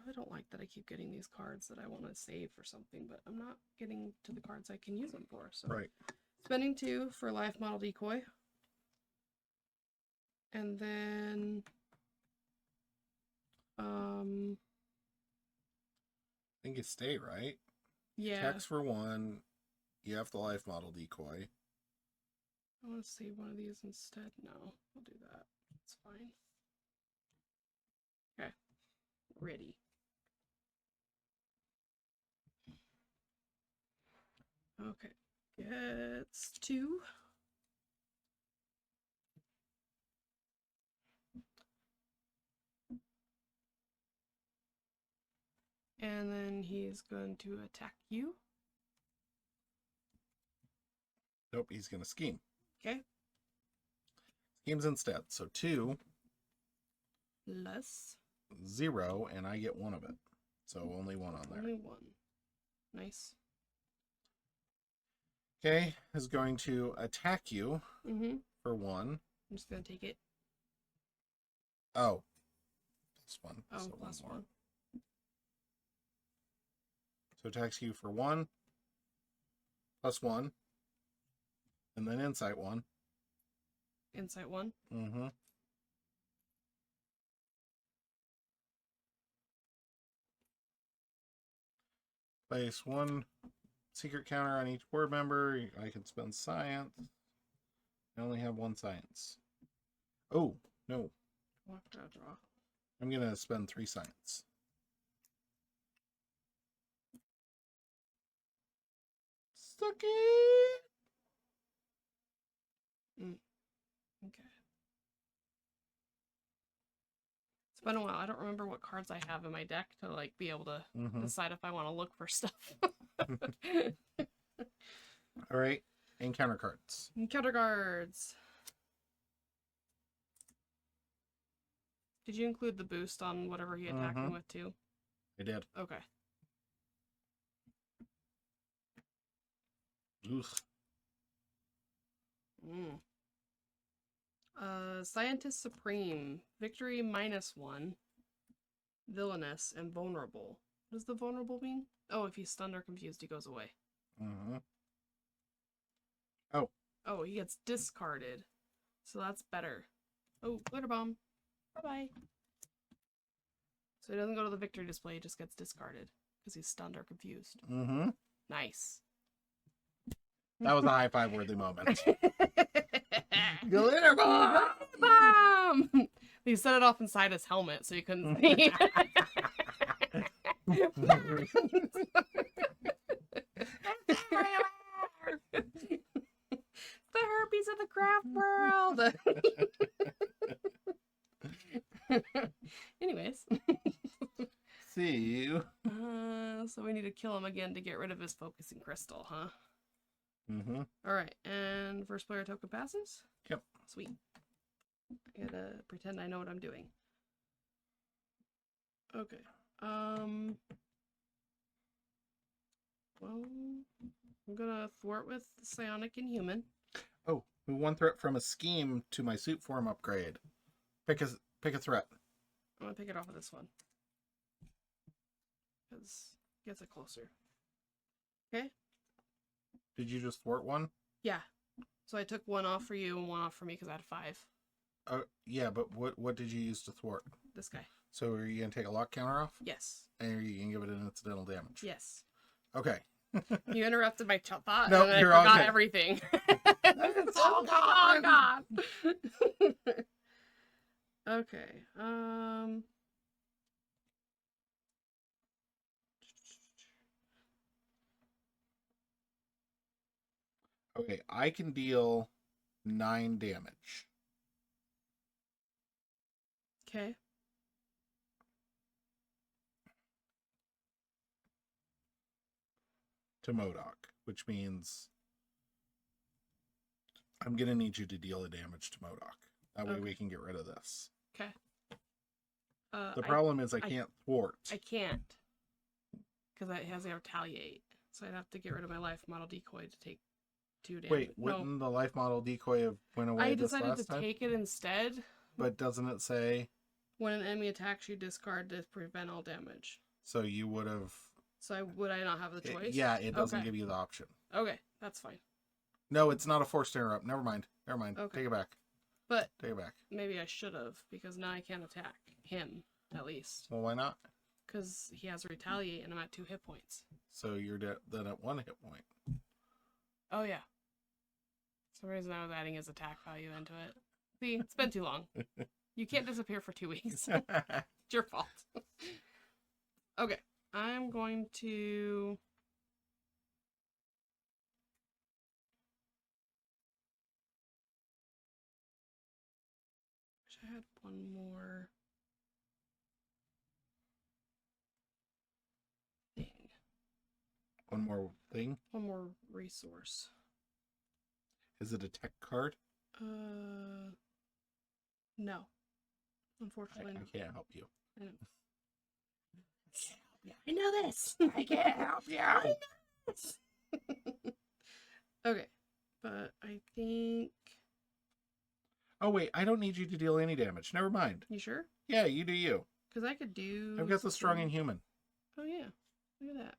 really don't like that I keep getting these cards that I want to save for something, but I'm not getting to the cards I can use them for. So Right. spending 2 for life model decoy. And then I think you stay, right? yeah. Text for 1. You have the life model decoy. I want to save one of these instead. No, I'll do that. It's fine. Okay. Ready. Okay. Gets 2. And then he's going to attack you. Nope, he's going to scheme. Okay. Schemes instead. So 2, Less. 0, and I get 1 of it. So only 1 on there. Only 1. Nice. Okay, is going to attack you for 1. I'm just going to take it. Oh. +1. Oh, so plus 1 more. 1. So attacks you for 1. +1. And then insight 1. Insight 1. Mm-hmm. Place 1 secret counter on each board member. I can spend science. I only have 1 science. Oh, no. I'll have to draw. I'm going to spend 3 science. Suck it! Okay. It's been a while. I don't remember what cards I have in my deck to like be able to decide if I want to look for stuff. All right. Encounter cards. Encounter cards. Did you include the boost on whatever he attacked me with too? I did. Okay. Ugh. Scientist Supreme. Victory -1. Villainous and vulnerable. What does the vulnerable mean? Oh, if he's stunned or confused, he goes away. Oh. Oh, he gets discarded. So that's better. Oh, glitter bomb. Bye-bye. So he doesn't go to the victory display, he just gets discarded. Because he's stunned or confused. Nice. That was a high five worthy moment. Glitter bomb! Bomb! He set it off inside his helmet so you couldn't see. The herpes of the craft world. Anyways. See you. So we need to kill him again to get rid of his focusing crystal, huh? Alright, and first player token passes? Yep. Sweet. I gotta pretend I know what I'm doing. Okay. Well, I'm gonna thwart with Psionic Inhuman. Oh, move 1 threat from a scheme to my suit form upgrade. Pick a threat. I'm gonna pick it off of this one. Because it gets it closer. Okay? Did you just thwart 1? Yeah. So I took 1 off for you and 1 off for me because I had 5. Yeah, but what did you use to thwart? This guy. So are you going to take a lock counter off? Yes. And are you going to give it an incidental damage? Yes. Okay. You interrupted my thought. No, and you're I forgot okay. everything. It's all gone! Oh, God. Okay. Okay, I can deal 9 damage. Okay. To M.O.D.O.K, which means I'm going to need you to deal the damage to M.O.D.O.K. That way we can get rid of this. Okay. The problem is I can't thwart. I can't. Because it has to retaliate. So I'd have to get rid of my life model decoy to take 2 damage. Wait, wouldn't the life model decoy have went away I this decided last to time? take it instead. But doesn't it say When an enemy attacks you, discard to prevent all damage. So you would have. So would I not have the choice? Yeah, it doesn't Okay. give you the option. Okay, that's fine. No, it's not a forced interrupt. Never mind. Never mind. Okay. Take it back. But Take it back. maybe I should have, because now I can't attack him, at least. Well, why not? Because he has retaliate and I'm at 2 hit points. So you're then at 1 hit point. Oh, yeah. For some reason I was adding his attack value into it. See, it's been too long. You can't disappear for 2 weeks. It's your fault. Okay, I'm going to... Wish I had one more thing. One more thing. One more resource. Is it a tech card? No. Unfortunately, I can't help you. I know. I know this. I can't help you. I know this. Okay, but I think... Oh, wait. I don't need you to deal any damage. Never mind. You sure? Yeah, you do you. Because I could do... I've got the strong inhuman. Oh, yeah. Look at that.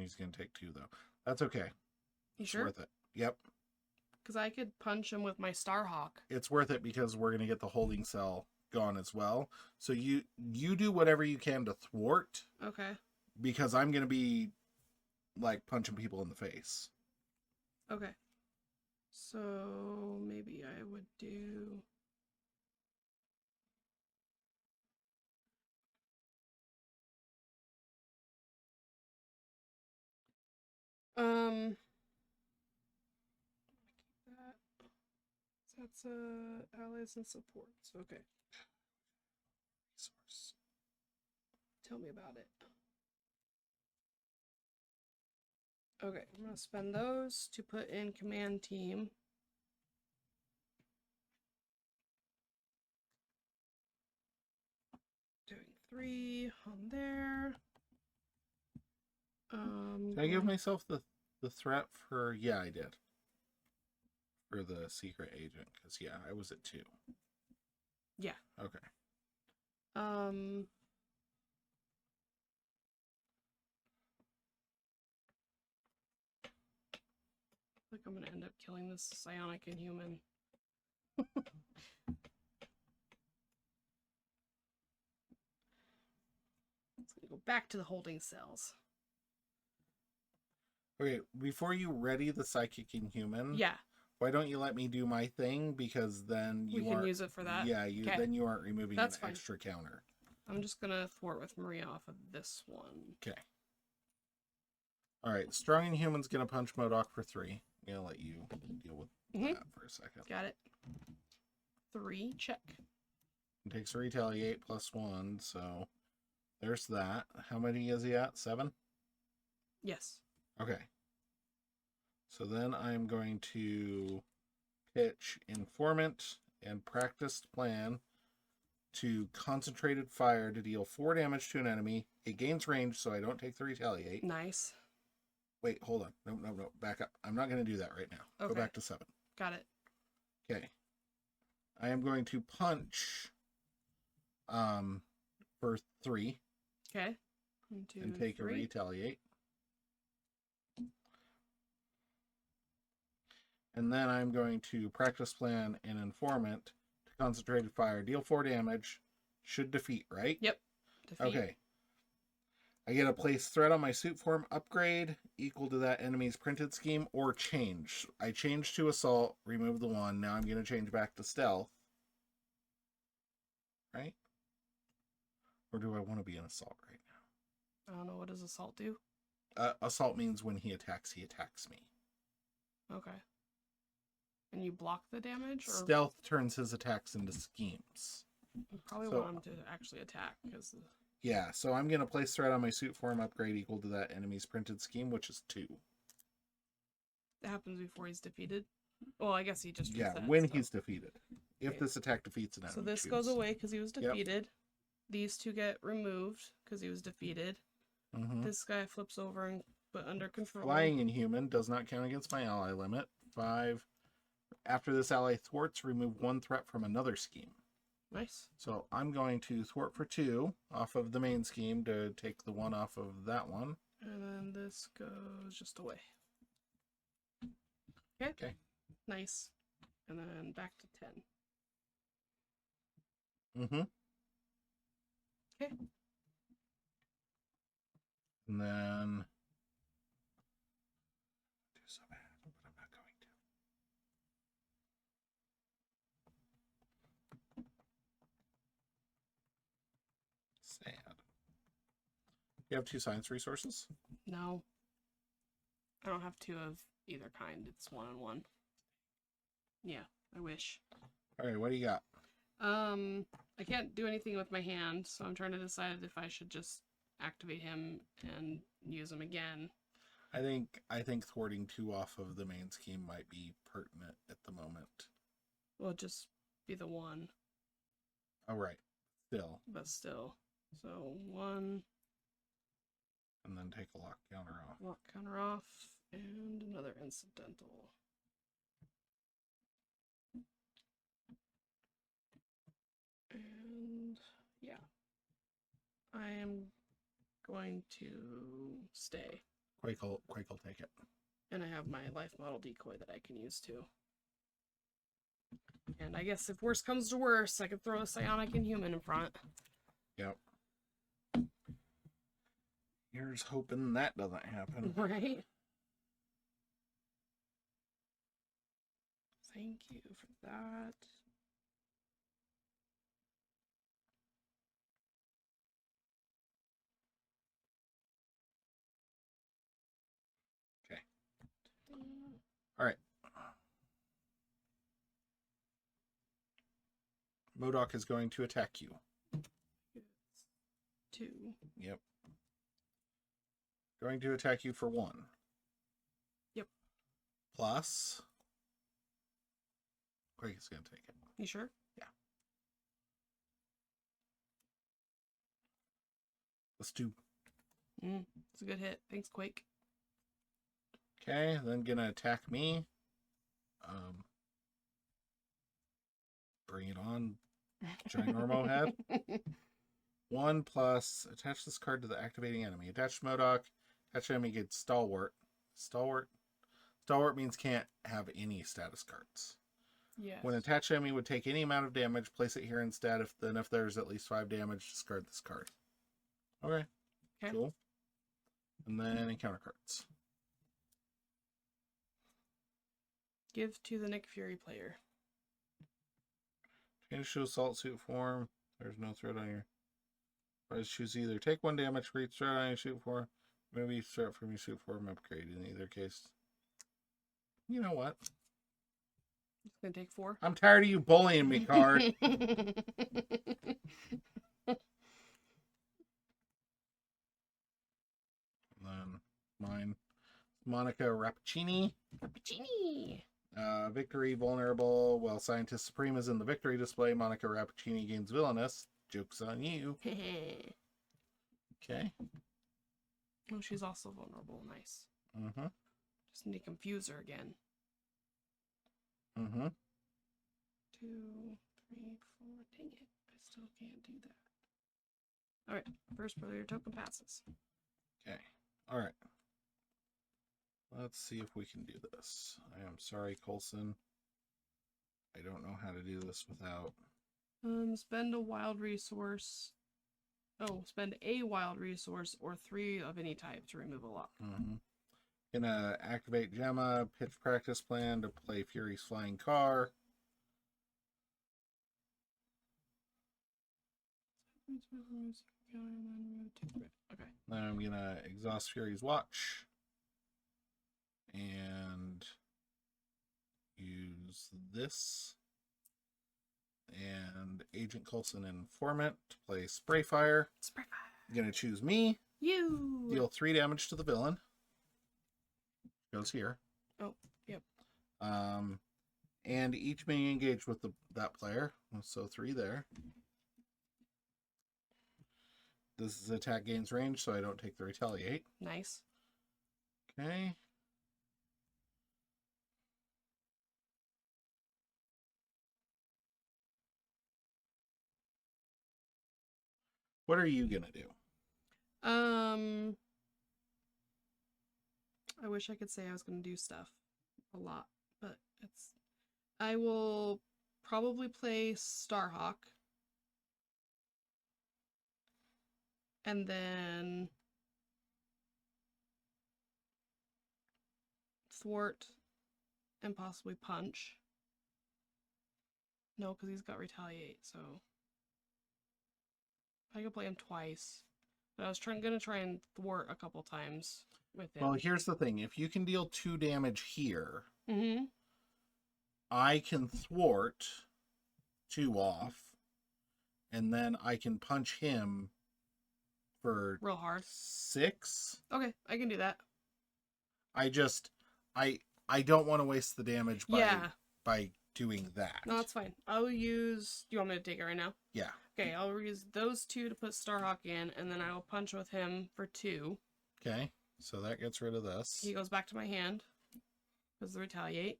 He's going to take 2, though. That's okay. You It's sure? worth it. Yep. Because I could punch him with my Starhawk. It's worth it because we're going to get the holding cell gone as well. So you do whatever you can to thwart, Okay. because I'm going to be like punching people in the face. Okay. So maybe I would do... that. That's allies and supports. Okay. Resource. Tell me about it. Okay, I'm gonna spend those to put in command team. Doing 3 on there. Did I give myself the threat for... Yeah, I did. For the secret agent, because yeah, I was at 2. Yeah. Okay. Like I'm gonna end up killing this psionic inhuman. It's gonna go back to the holding cells. Okay, before you ready the psychic inhuman, Yeah, why don't you let me do my thing? Because then we can use it for that. Yeah, Okay. then you aren't removing That's an fine. extra counter. I'm just gonna thwart with Maria off of this one. Okay. All right, strong inhuman's gonna punch M.O.D.O.K for 3. I'm gonna let you deal with that for a second. Got it. 3, check. It takes a retaliate +1, so there's that. How many is he at? 7? Yes. Okay. So then I'm going to pitch Informant and Practiced Plan to Concentrated Fire to deal 4 damage to an enemy. It gains range, so I don't take the retaliate. Nice. Wait, hold on. No. Back up. I'm not going to do that right now. Okay. Go back to 7. Got it. Okay. I am going to punch for 3 Okay. 1, 2, and take 3. a retaliate. And then I'm going to Practice Plan and Informant to Concentrated Fire. Deal 4 damage. Should defeat, right? Yep. Defeat. Okay. I get a place threat on my suit form upgrade equal to that enemy's printed scheme or change. I change to assault, remove the 1. Now I'm going to change back to stealth. Right? Or do I want to be an assault right now? I don't know. What does assault do? Assault means when he attacks me. Okay. And you block the damage? Or... Stealth turns his attacks into schemes. You probably So- want him to actually attack, because... Yeah, so I'm going to place threat on my suit form upgrade equal to that enemy's printed scheme, which is 2. That happens before he's defeated. Well, I guess he just Yeah, resets, when so. he's defeated. If Okay. this attack defeats an enemy. So this choose. goes away because he was Yep. defeated. These 2 get removed because he was defeated. Mhm. This guy flips over and put under control. Flying Inhuman does not count against my ally limit. 5. After this ally thwarts, remove 1 threat from another scheme. Nice. So I'm going to thwart for 2 off of the main scheme to take the 1 off of that one. And then this goes just away. Okay. Okay. Nice. And then back to 10. Mm-hmm. Okay. And then do so bad, but I'm not going to. Sad. You have 2 science resources? No. I don't have 2 of either kind. It's 1 and 1. Yeah, I wish. All right, what do you got? I can't do anything with my hand, so I'm trying to decide if I should just activate him and use him again. I think thwarting 2 off of the main scheme might be pertinent at the moment. Well, just be the 1. All right. Still. But still. So 1. And then take a lock counter off. Lock counter off. And another incidental. And yeah. I am going to stay. Quake will take it. And I have my life model decoy that I can use too. And I guess if worse comes to worse, I could throw a psionic inhuman in front. Yep. Here's hoping that doesn't happen. Right? Thank you for that. Okay. All right. M.O.D.O.K is going to attack you. It's 2. Yep. Going to attack you for 1. Yep. Plus. Quake is going to take it. You sure? Yeah. Let's do. It's a good hit. Thanks, Quake. Okay, then gonna attack me. Bring it on, Ginormo head. 1 plus, attach this card to the activating enemy. Attached M.O.D.O.K. Attached enemy gets Stalwart. Stalwart means can't have any status cards. Yes. When attached enemy would take any amount of damage, place it here instead. If there's at least 5 damage, discard this card. Okay. Cool. And then encounter cards. Give to the Nick Fury player. Change to assault suit form. There's no threat on your. Let's choose either take 1 damage for each threat on your suit form. Maybe threat from your suit form upgrade in either case. You know what? It's gonna take 4. I'm tired of you bullying me, card. Then mine, Monica Rappuccini. Rappuccini. Victory vulnerable. While Scientist Supreme is in the victory display, Monica Rappuccini gains villainous. Joke's on you. Okay. Oh, she's also vulnerable. Nice. Mm-hmm. Just need to confuse her again. Mm-hmm. 2, 3, 4. Dang it. I still can't do that. Alright. First player token passes. Okay. All right. Let's see if we can do this. I am sorry, Coulson. I don't know how to do this without. Spend a wild resource. Oh, spend a wild resource or 3 of any type to remove a lock. Mm-hmm. Gonna activate Gemma, pitch practice plan to play Fury's flying car. Okay. Then I'm gonna exhaust Fury's watch and use this and Agent Coulson Informant to play Spray Fire. Spray Fire. I'm gonna choose me. You Deal 3 damage to the villain. Goes here. Oh, yep. And each being engaged with that player. So 3 there. This attack gains range, so I don't take the retaliate. Nice. Okay. What are you gonna do? I wish I could say I was gonna do stuff a lot, but I will probably play Starhawk. And then thwart and possibly punch. No, because he's got retaliate, so I could play him twice. But I was gonna try and thwart a couple times with him. Well, here's the thing. If you can deal 2 damage here, Mm-hmm. I can thwart 2 off, and then I can punch him for Real hard. 6. Okay, I can do that. I don't want to waste the damage by doing that. No, that's fine. I'll use... Do you want me to take it right now? Yeah. Okay, I'll use those 2 to put Starhawk in, and then I will punch with him for 2. Okay, so that gets rid of this. He goes back to my hand because the retaliate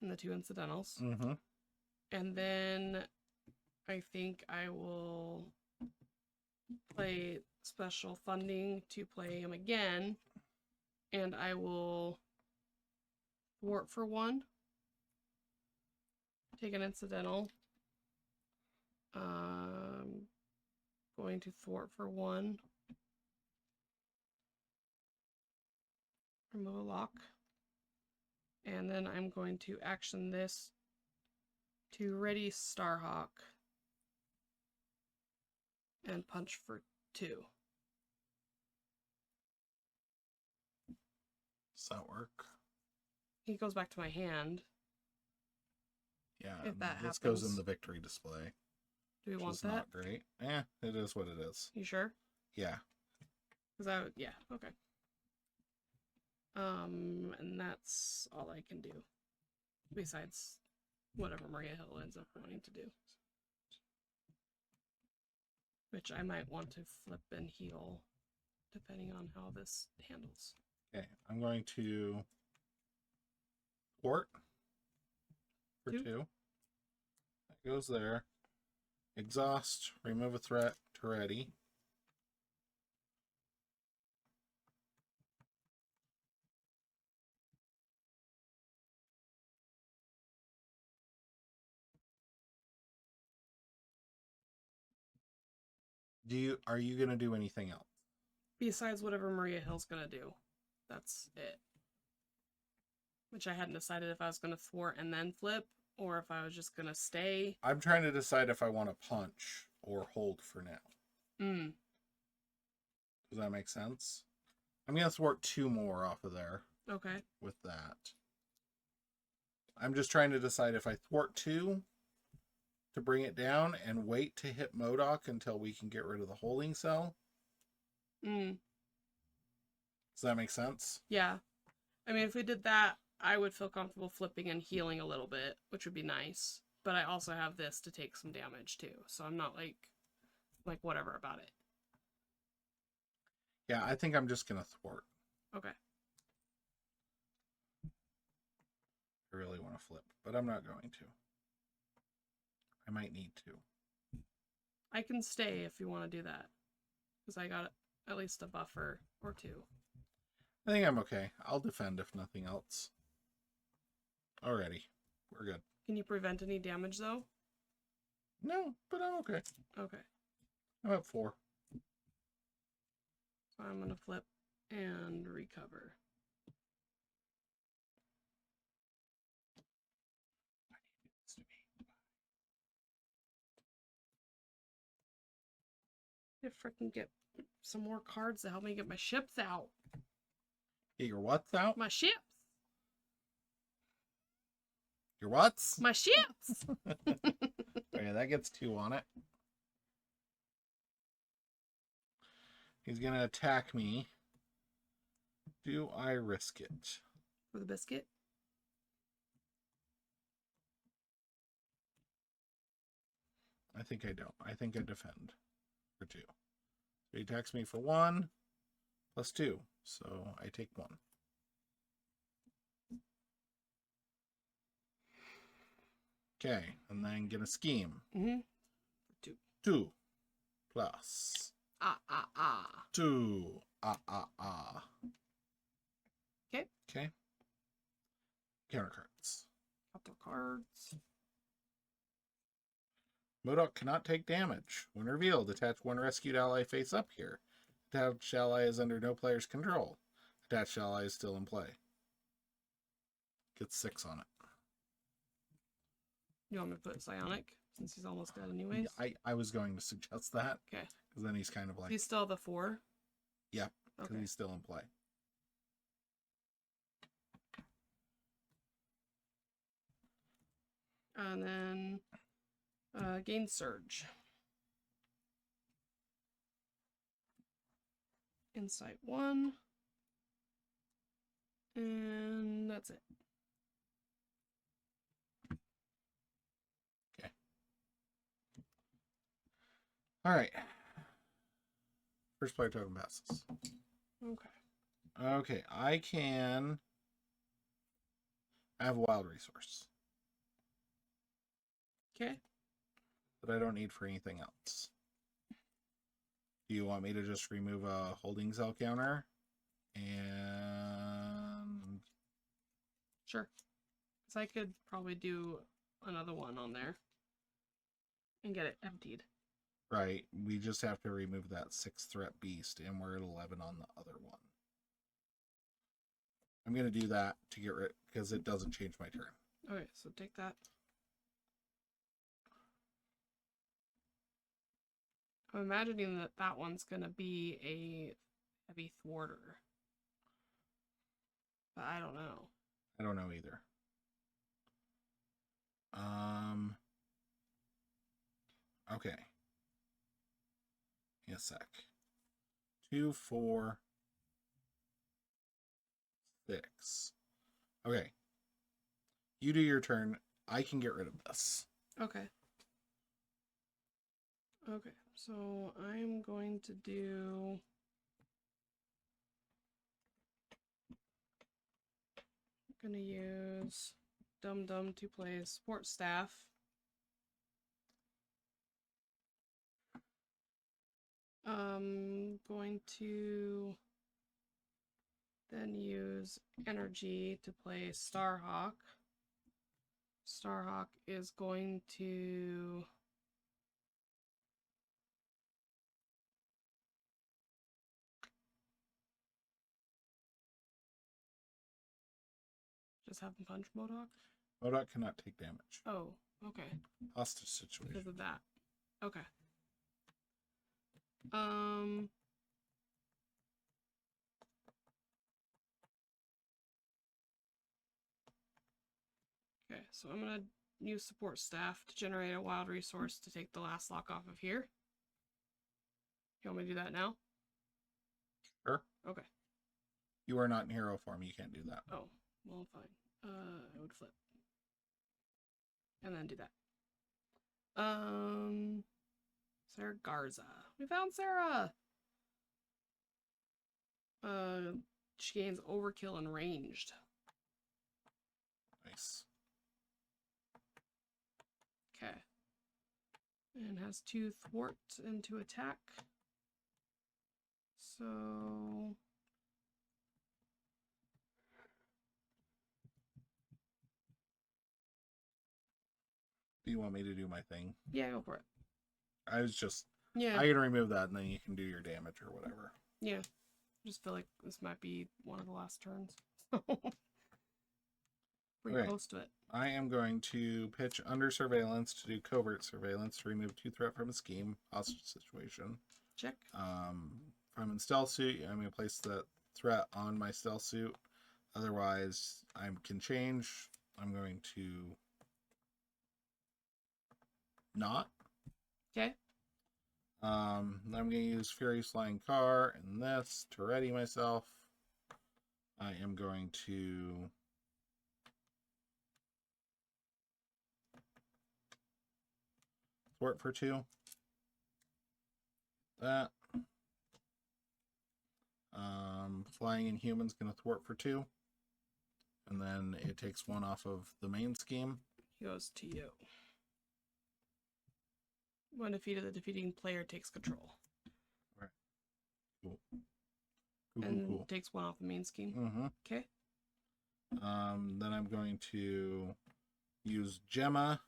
and the 2 incidentals. Mm-hmm. And then I think I will play special funding to play him again, and I will thwart for 1. Take an incidental. Going to thwart for 1. Remove a lock. And then I'm going to action this to ready Starhawk and punch for 2. Does that work? He goes back to my hand. Yeah, If that this goes in happens. the victory display. Do we Which want is that? not great. It is what it is. You sure? Yeah. Yeah, okay. And that's all I can do. Besides whatever Maria Hill ends up wanting to do. Which I might want to flip and heal, depending on how this handles. Okay, I'm going to thwart for 2. That goes there. Exhaust, remove a threat to ready. Are you gonna do anything else? Besides whatever Maria Hill's gonna do. That's it. Which I hadn't decided if I was gonna thwart and then flip, or if I was just gonna stay. I'm trying to decide if I want to punch or hold for now. Does that make sense? I'm gonna thwart 2 more off of there. Okay. With that. I'm just trying to decide if I thwart 2 to bring it down and wait to hit M.O.D.O.K until we can get rid of the holding cell. Does that make sense? Yeah. I mean, if we did that, I would feel comfortable flipping and healing a little bit, which would be nice. But I also have this to take some damage too, so I'm not like whatever about it. Yeah, I think I'm just gonna thwart. Okay. I really want to flip, but I'm not going to. I might need to. I can stay if you want to do that, because I got at least a buffer or 2. I think I'm okay. I'll defend if nothing else. Alrighty. We're good. Can you prevent any damage though? No, but I'm okay. Okay. I'm at 4. So I'm gonna flip and recover. I freaking get some more cards to help me get my ships out. Get your what's out? My ships! Your what's? My ships! Okay, that gets 2 on it. He's gonna attack me. Do I risk it? For the biscuit? I think I don't. I think I defend for 2. So he attacks me for 1 plus 2. So I take 1. Okay, and then get a scheme. 2. 2 plus Ah, ah, ah. 2. Ah, ah, ah. Okay. Okay. Counter cards. Couple cards. M.O.D.O.K cannot take damage. When revealed, attach one rescued ally face up here. Attached ally is under no player's control. Attached ally is still in play. Gets 6 on it. You want me to put Psionic since he's almost dead anyways? Yeah, I was going to suggest that. Okay. Because then he's kind of like... He's still the 4? Yep, because Okay. he's still in play. And then gain Surge. Insight 1. And that's it. Okay. Alright. First player token passes. Okay. Okay, I can... I have a wild resource. Okay. That I don't need for anything else. Do you want me to just remove a holding cell counter? And... Sure. Because I could probably do another one on there. And get it emptied. Right, we just have to remove that 6 threat beast, and we're at 11 on the other one. I'm going to do that to get rid, because it doesn't change my turn. Okay, so take that. I'm imagining that that one's going to be a heavy thwarter. But I don't know. I don't know either. Okay. Give me a sec. 2, 4, 6. Okay. You do your turn. I can get rid of this. Okay. Okay, so I'm going to do... I'm going to use Dum Dum to play support staff. Going to then use energy to play Starhawk. Starhawk is going to just have him punch M.O.D.O.K. M.O.D.O.K cannot take damage. Oh, okay. Hostage situation. Because of that. Okay. Okay, so I'm gonna use support staff to generate a wild resource to take the last lock off of here. You want me to do that now? Sure. Okay. You are not in hero form. You can't do that. Oh, well, fine. I would flip. And then do that. Sarah Garza. We found Sarah! She gains overkill and ranged. Nice. Okay. And has 2 thwart and 2 attack. So... Do you want me to do my thing? yeah, go for it. I was just... Yeah. I can remove that, and then you can do your damage or whatever. Yeah. I just feel like this might be one of the last turns. Pretty Okay. close to it. I am going to pitch under surveillance to do covert surveillance to remove 2 threat from a scheme. Hostage situation. Check. If I'm in stealth suit, I'm going to place that threat on my stealth suit. Otherwise, I can change. I'm going to not. Okay. I'm going to use Fury's Flying Car and this to ready myself. I am going to thwart for 2. That. Flying Inhuman's going to thwart for 2. And then it takes 1 off of the main scheme. He goes to you. When defeated, the defeating player takes control. Cool. And Cool. takes one off the main scheme. Mm-hmm. Okay. Then I'm going to use Gemma,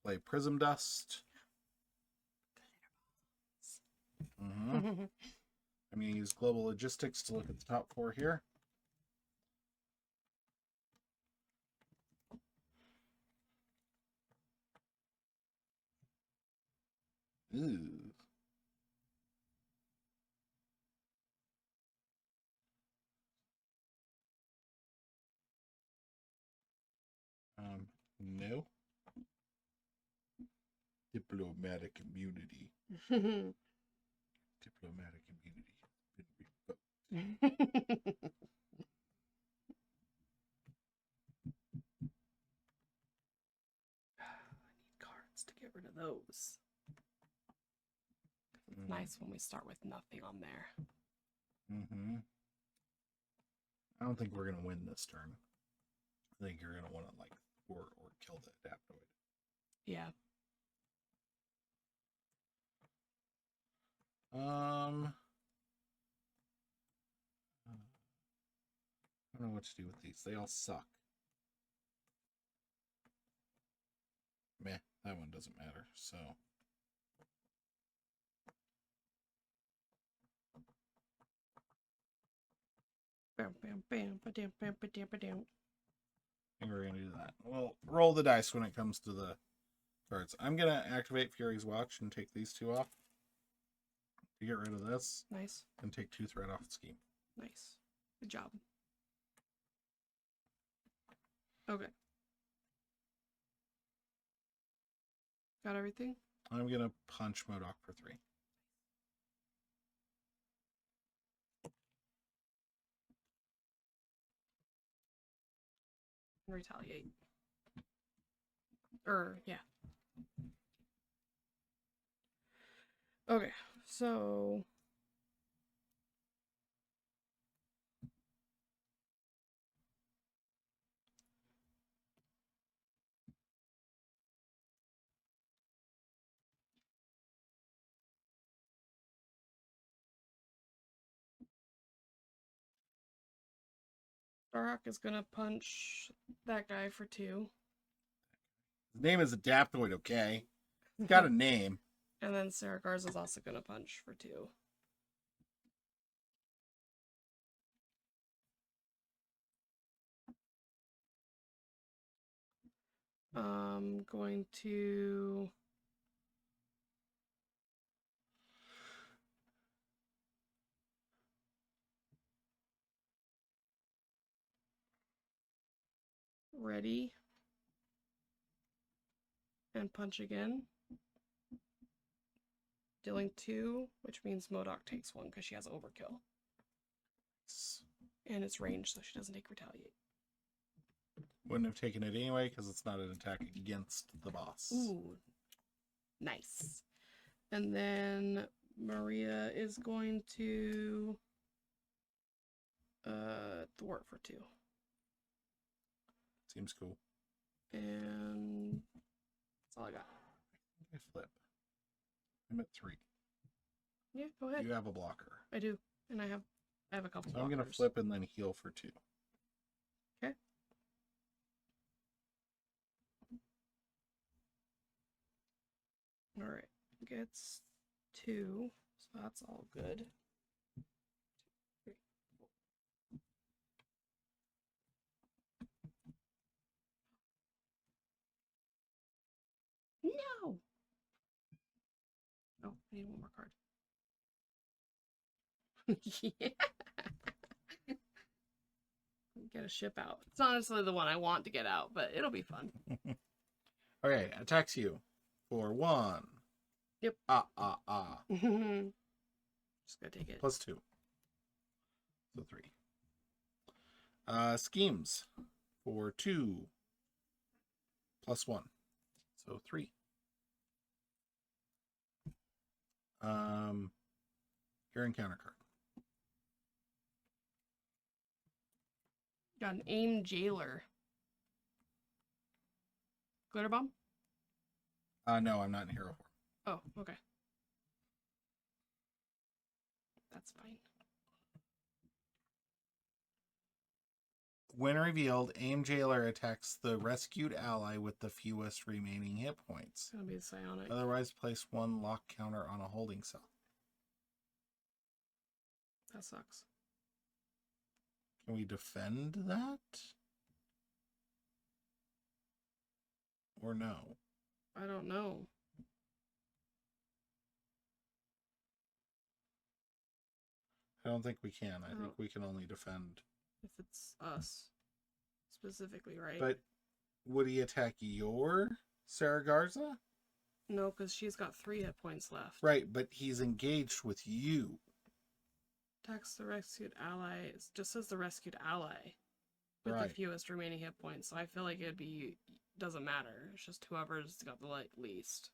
play Prism Dust. Mm-hmm. I'm going to use Global Logistics to look at the top 4 here. Ooh. No. Diplomatic immunity. Diplomatic immunity. I need cards to get rid of those. It's nice when we start with nothing on there. Mm-hmm. I don't think we're going to win this turn. I think you're going to want to, like, or kill the Adaptoid. Yeah. I don't know what to do with these. They all suck. Meh, that one doesn't matter, so. Bam, bam, bam, ba-dam, bam, ba-dam, ba-dam. I think we're going to do that. Well, roll the dice when it comes to the cards. I'm going to activate Fury's Watch and take these 2 off. To get rid of this. Nice. And take 2 threat off the scheme. Nice. Good job. Okay. Got everything? I'm going to punch M.O.D.O.K for 3. Retaliate. Yeah. Okay, so Darhawk is gonna punch that guy for 2. His name is Adaptoid, okay? He's got a name. And then Sarah Garza is also gonna punch for 2. Going to ready and punch again. Dealing 2, which means M.O.D.O.K takes 1 because she has overkill. And it's ranged, so she doesn't take retaliate. Wouldn't have taken it anyway because it's not an attack against the boss. Ooh. Nice. And then Maria is going to thwart for 2. Seems cool. And that's all I got. I flip. I'm at 3. Yeah, go ahead. You have a blocker. I do. And I have a couple So I'm going to blockers. flip and then heal for 2. Okay. All right. Gets 2. So that's all good. No. Oh, I need one more card. Yeah. Get a ship out. It's not necessarily the one I want to get out, but it'll be fun. Okay, attacks you for 1. Yep. Just gonna take it. Plus 2. So 3. Schemes for 2. Plus 1. So 3. Your encounter card. Got an aim jailer. Glitter bomb? No, I'm not in hero form. Oh, okay. That's fine. When revealed, aim jailer attacks the rescued ally with the fewest remaining hit points. It's gonna be the psionic. Otherwise, place 1 lock counter on a holding cell. That sucks. Can we defend that? Or no? I don't know. I don't think we can. I Oh. think we can only defend. If it's us specifically, right? But would he attack your Sarah Garza? No, because she's got 3 hit points left. Right, but he's engaged with you. Attacks the rescued ally. It just says the rescued ally with the Right. fewest remaining hit points. So I feel like it'd be doesn't matter. It's just whoever's got the least.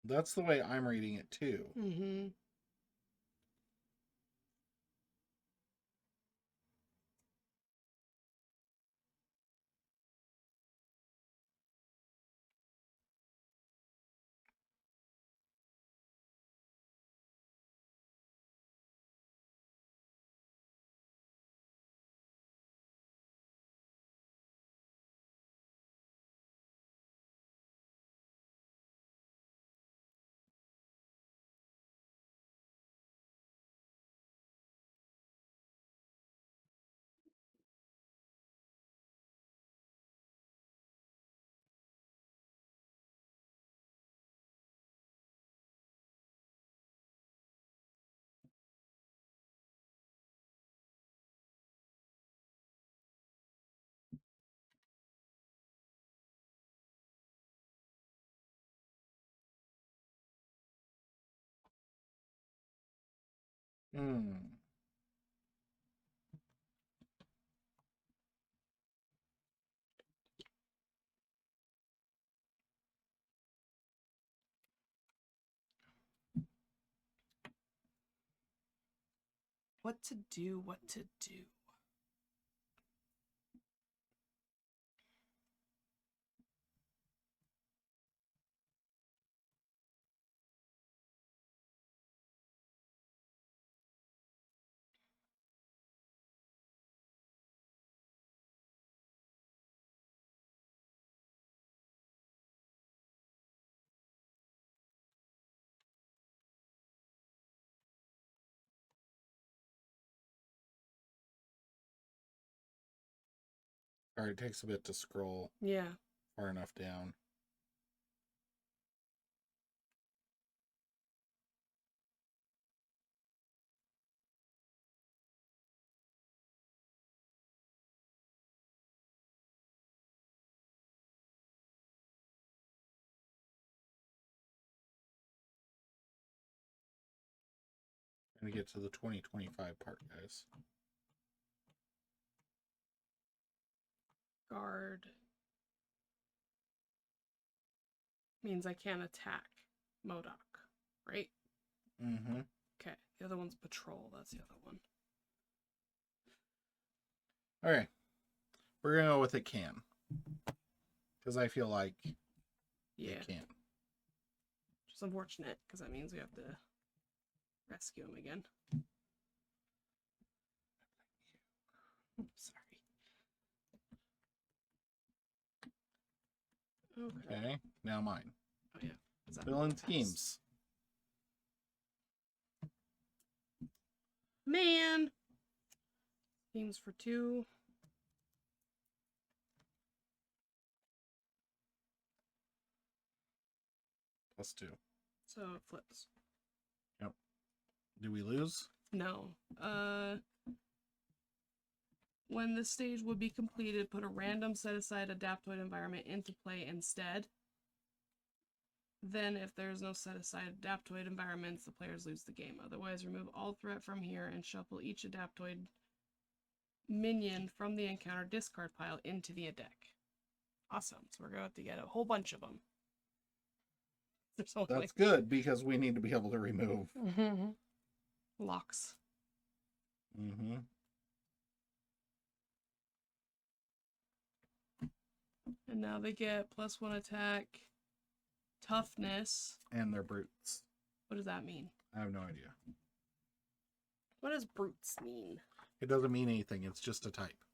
That's the way I'm reading it too. Mm-hmm. Hmm. What to do? What to do? Alright, it takes a bit to scroll Yeah. far enough down. Gonna get to the 2025 part, guys. Guard means I can't attack M.O.D.O.K, right? Mm-hmm. Okay. The other one's patrol. That's the other one. Alright. We're gonna go with it can. Because I feel like Yeah. it can. Which is unfortunate because that means we have to rescue him again. Sorry. Okay, now mine. Oh yeah. Is that Villain fast? teams. Man. Teams for 2. +2. So it flips. Yep. Do we lose? No. When this stage would be completed, put a random set-aside adaptoid environment into play instead. Then, if there is no set-aside adaptoid environments, the players lose the game. Otherwise, remove all threat from here and shuffle each adaptoid minion from the encounter discard pile into the deck. Awesome. So we're going to get a whole bunch of them. There's only That's good because we need to be able to remove. locks. Mm-hmm. And now they get +1 attack, toughness. And they're brutes. What does that mean? I have no idea. What does brutes mean? It doesn't mean anything. It's just a type.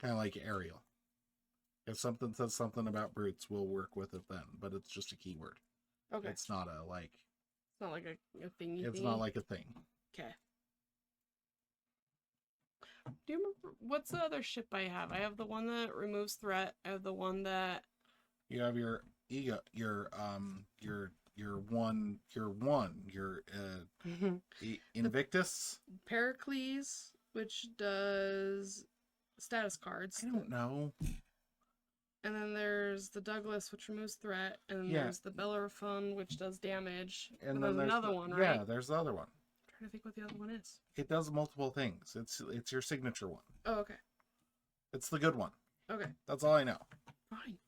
Kind of like Ariel. If something says something about brutes, we'll work with it then. But it's just a keyword. Okay. It's not a like. It's not like a thingy. It's not like a thing. Okay. Do you remember what's the other ship I have? I have the one that removes threat. I have the one that You have your ego, your Invictus. Pericles, which does status cards. I don't know. And then there's the Douglas, which removes threat. And then there's the Bellerophon, which does damage. And then there's another one, right? Yeah, there's the other one. I'm trying to think what the other one is. It does multiple things. It's your signature one. Oh, okay. It's the good one. Okay. That's all I know. Fine.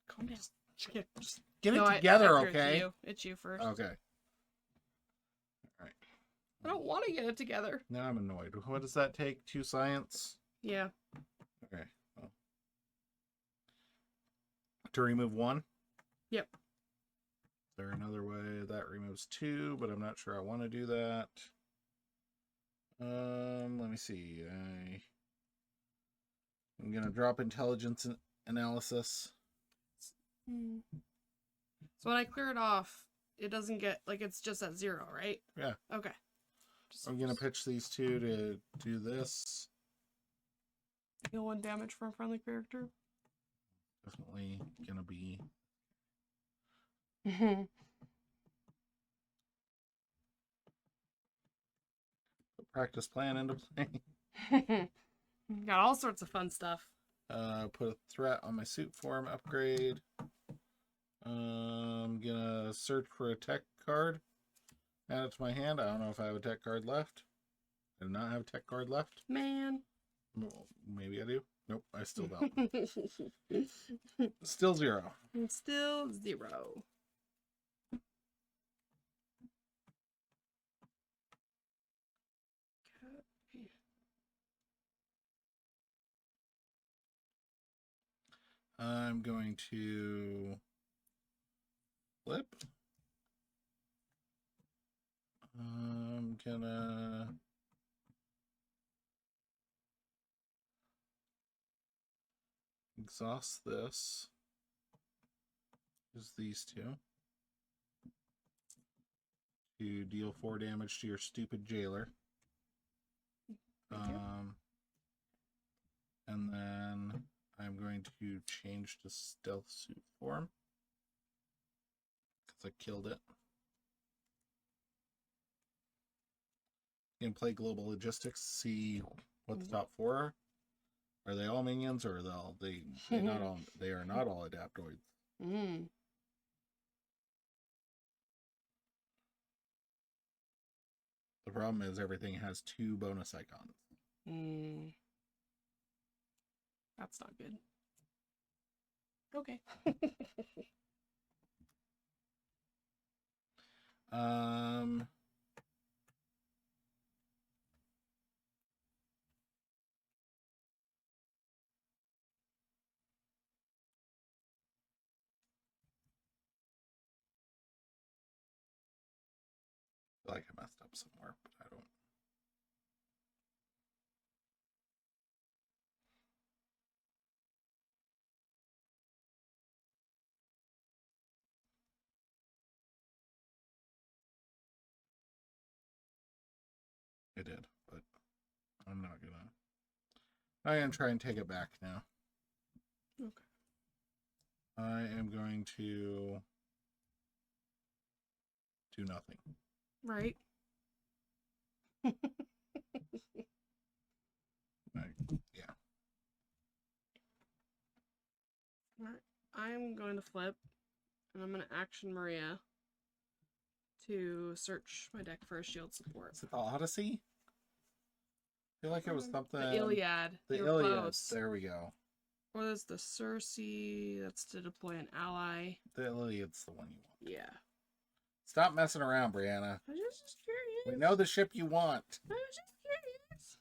Calm down. Just get it together, I okay? It's you first. Okay. All right. I don't want to get it together. Now I'm annoyed. What does that take? 2 science? Yeah. Okay. Well. To remove 1? Yep. Is there another way? That removes 2, but I'm not sure I want to do that. Let me see. I'm going to drop intelligence analysis. So when I clear it off, it doesn't get, like, it's just at 0, right? Yeah. Okay. I'm going to pitch these 2 to do this. Deal 1 damage from a friendly character. Definitely going to be... Practice plan into play. Got all sorts of fun stuff. Put a threat on my suit form upgrade. I'm gonna search for a tech card. Add it to my hand. I don't know if I have a tech card left. I do not have a tech card left. Man. Well, maybe I do. Nope, I still don't. Still 0. It's still 0. I'm going to flip. I'm gonna exhaust this. Use these 2 to deal 4 damage to your stupid jailer. And then I'm going to change to stealth suit form because I killed it. You can play global logistics, see what the top 4 are. Are they all minions, or are they not all? They are not all adaptoids. The problem is everything has 2 bonus icons. That's not good. Okay. I feel like I messed up somewhere, but I don't. I did, but I'm not gonna. I am trying to take it back now. Okay. I am going to do nothing. Right. Yeah. Alright. I'm going to flip, and I'm going to action Maria to search my deck for a shield support. Is it the Odyssey? I feel like it was something. The Iliad. The You're Iliad. close. There we go. Or there's the Circe. That's to deploy an ally. The Iliad's the one you want. Yeah. Stop messing around, Brianna. I was just curious. We know the ship you want. I was just curious.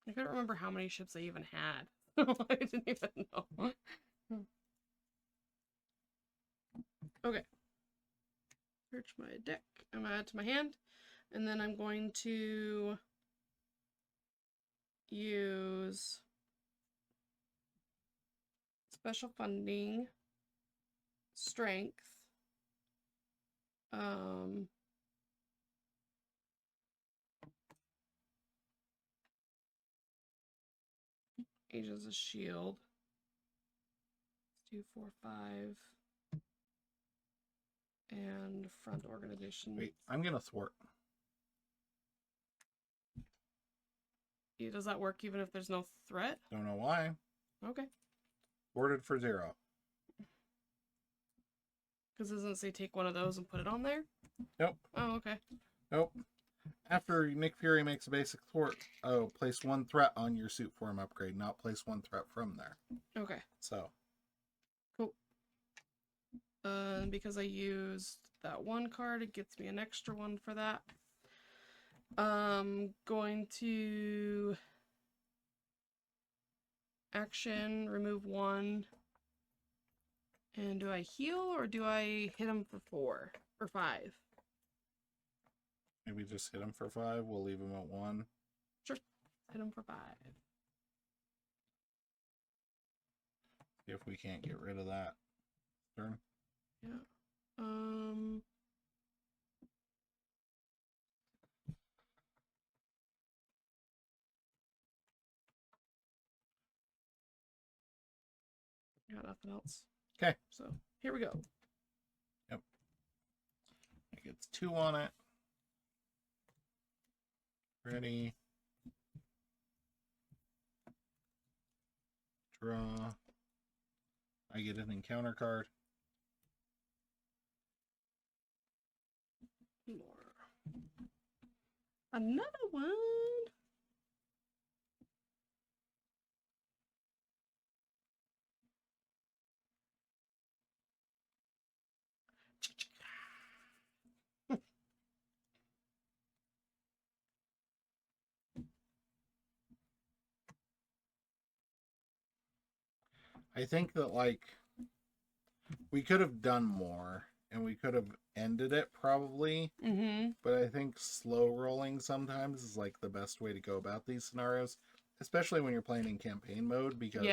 I couldn't remember how many ships I even had. I didn't even know. Okay. Search my deck. I'm gonna add to my hand. And then I'm going to use special funding, strength, Agents of S.H.I.E.L.D. Let's do 4, 5. And front organization. Wait, I'm gonna thwart. Yeah, does that work even if there's no threat? Don't know why. Okay. Thwarted for 0. Because doesn't it say take one of those and put it on there? Nope. Oh, okay. Nope. After Nick Fury makes a basic thwart, place 1 threat on your suit form upgrade, not place 1 threat from there. Okay. So. Cool. Because I used that 1 card, it gets me an extra 1 for that. Going to action, remove 1. And do I heal or do I hit him for 4 or 5? Maybe just hit him for 5. We'll leave him at 1. Sure. Hit him for 5. See if we can't get rid of that. Turn. Yeah. Got nothing else. Okay. So here we go. Yep. It gets 2 on it. Ready. Draw. I get an encounter card. More. Another one. I think that, like, we could have done more and we could have ended it probably. Mm-hmm. But I think slow rolling sometimes is like the best way to go about these scenarios, especially when you're playing in campaign mode, because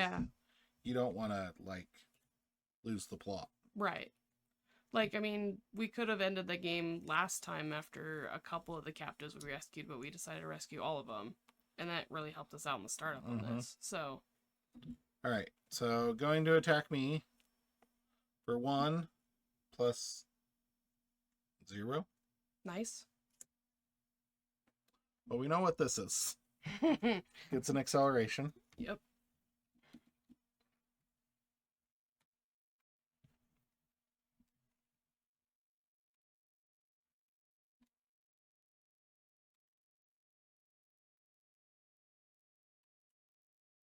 you don't want to, like, lose the plot. Right. Like, I mean, we could have ended the game last time after a couple of the captives we rescued, but we decided to rescue all of them. And that really helped us out in the startup on this. So. All right. So going to attack me for 1 plus 0. Nice. Well, we know what this is. It's an acceleration. Yep.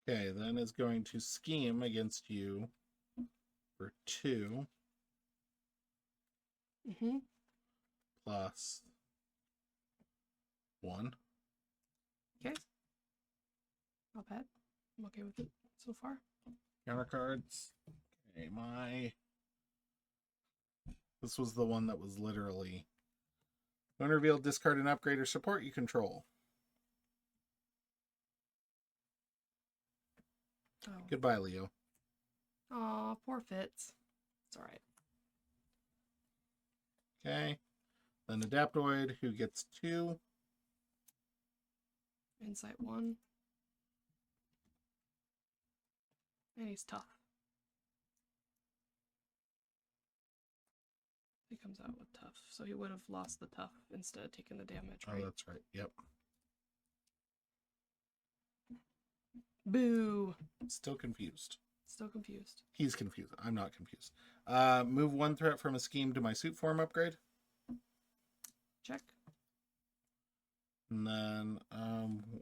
Okay, then is going to scheme against you for 2 plus 1. Okay. Not bad. I'm okay with it so far. Counter cards. Okay, this was the one that was literally when revealed, discard an upgrade or support you control. Oh. Goodbye, Leo. Aw, poor Fitz. It's alright. Okay. Then Adaptoid, who gets 2. Insight 1. And he's tough. He comes out with tough. So he would have lost the tough instead of taking the damage, right? Oh, that's right. Yep. Boo. Still confused. Still confused. He's confused. I'm not confused. Move 1 threat from a scheme to my suit form upgrade. Check. And then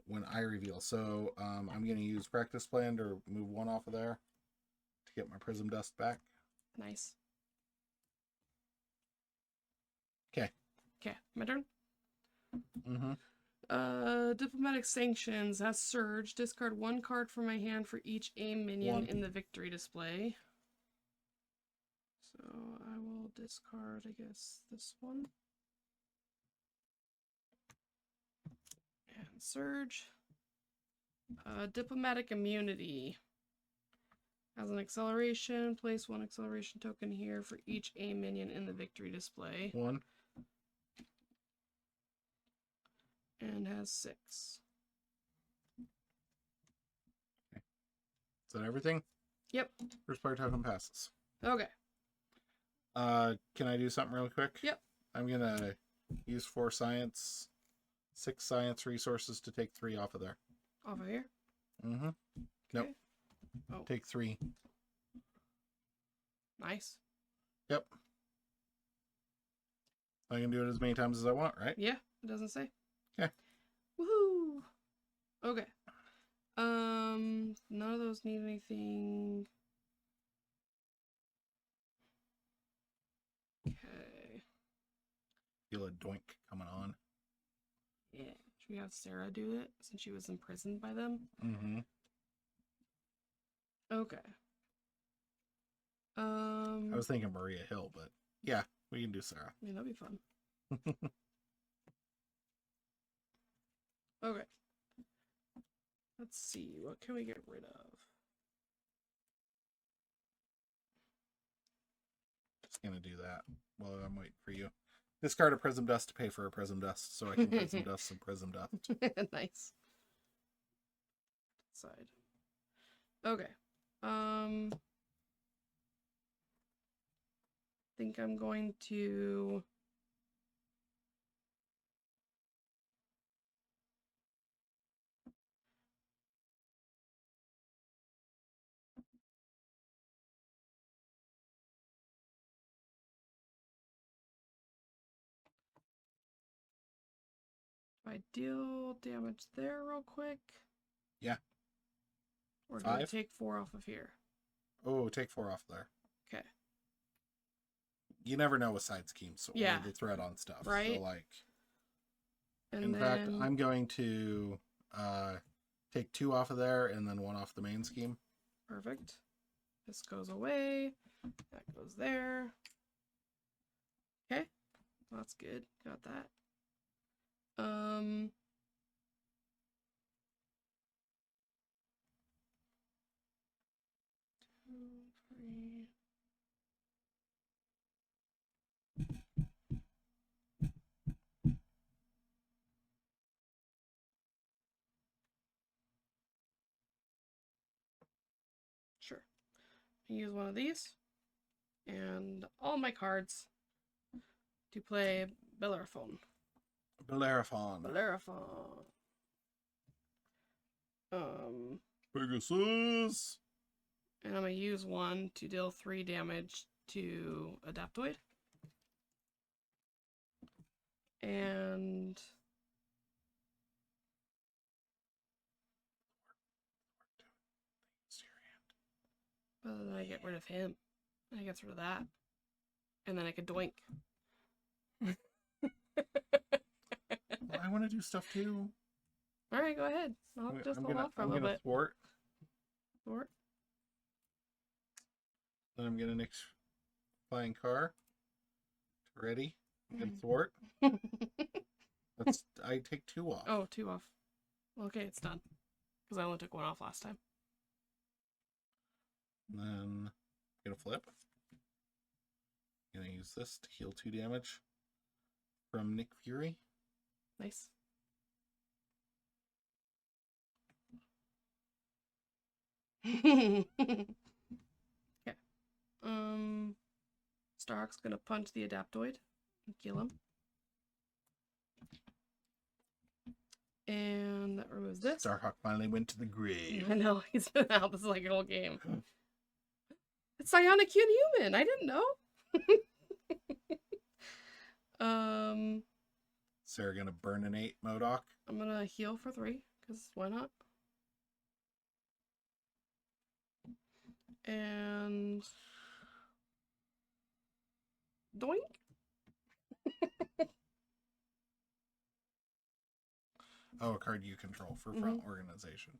when I reveal. So I'm going to use practice plan to move 1 off of there to get my prism dust back. Nice. Okay. Okay, my turn. Diplomatic Sanctions has Surge. Discard 1 card from my hand for each aim minion in the victory display. So I will discard, I guess, this one. And Surge. Diplomatic Immunity. Has an acceleration. Place 1 acceleration token here for each aim minion in the victory display. 1. And has 6. Okay. Is that everything? Yep. First player token passes. Okay. Can I do something really quick? Yep. I'm gonna use 4 science, 6 science resources to take 3 off of there. Off of here? Mm-hmm. Okay. Nope. Oh. Take 3. Nice. Yep. I can do it as many times as I want, right? Yeah, it doesn't say. Okay. Woohoo! Okay. None of those need anything. Okay. Feel a doink coming on. Yeah. Should we have Sarah do it since she was imprisoned by them? Mm-hmm. Okay. I was thinking Maria Hill, but yeah, we can do Sarah. I mean, that'd be fun. Okay. Let's see. What can we get rid of? Just gonna do that while I'm waiting for you. Discard a Prism Dust to pay for a Prism Dust, so I can Prism Dust some Prism Dust. Nice. Side. Okay. Think I'm going to do I deal damage there real quick? Yeah. Or do I 5? take 4 off of here? Oh, take 4 off there. Okay. You never know with side schemes, so Yeah. or the threat on stuff. Right. So like, And in then... fact, I'm going to take 2 off of there and then 1 off the main scheme. Perfect. This goes away. That goes there. Okay. That's good. Got that. 2, 3. Sure. Use one of these and all my cards to play Bellerophon. Bellerophon. Bellerophon. Pegasus. And I'm gonna use 1 to deal 3 damage to Adaptoid. And then I get rid of him. And I get rid of that. And then I could doink. Well, I want to do stuff too. Alright, go ahead. I'll just hold off for a little bit. Thwart. Thwart. Then I'm gonna next flying car. Ready? And thwart. I take 2 off. Oh, 2 off. Okay, it's done. Because I only took 1 off last time. And then I'm gonna flip. I'm gonna use this to heal 2 damage from Nick Fury. Nice. Okay. Starhawk's gonna punch the Adaptoid and kill him. And that removes this. Starhawk finally went to the grave. I know, he's been out this like whole game. It's Psionic Human! I didn't know! Sarah gonna burninate M.O.D.O.K. I'm gonna heal for 3, because why not? And... doink! Oh, a card you control for front organization.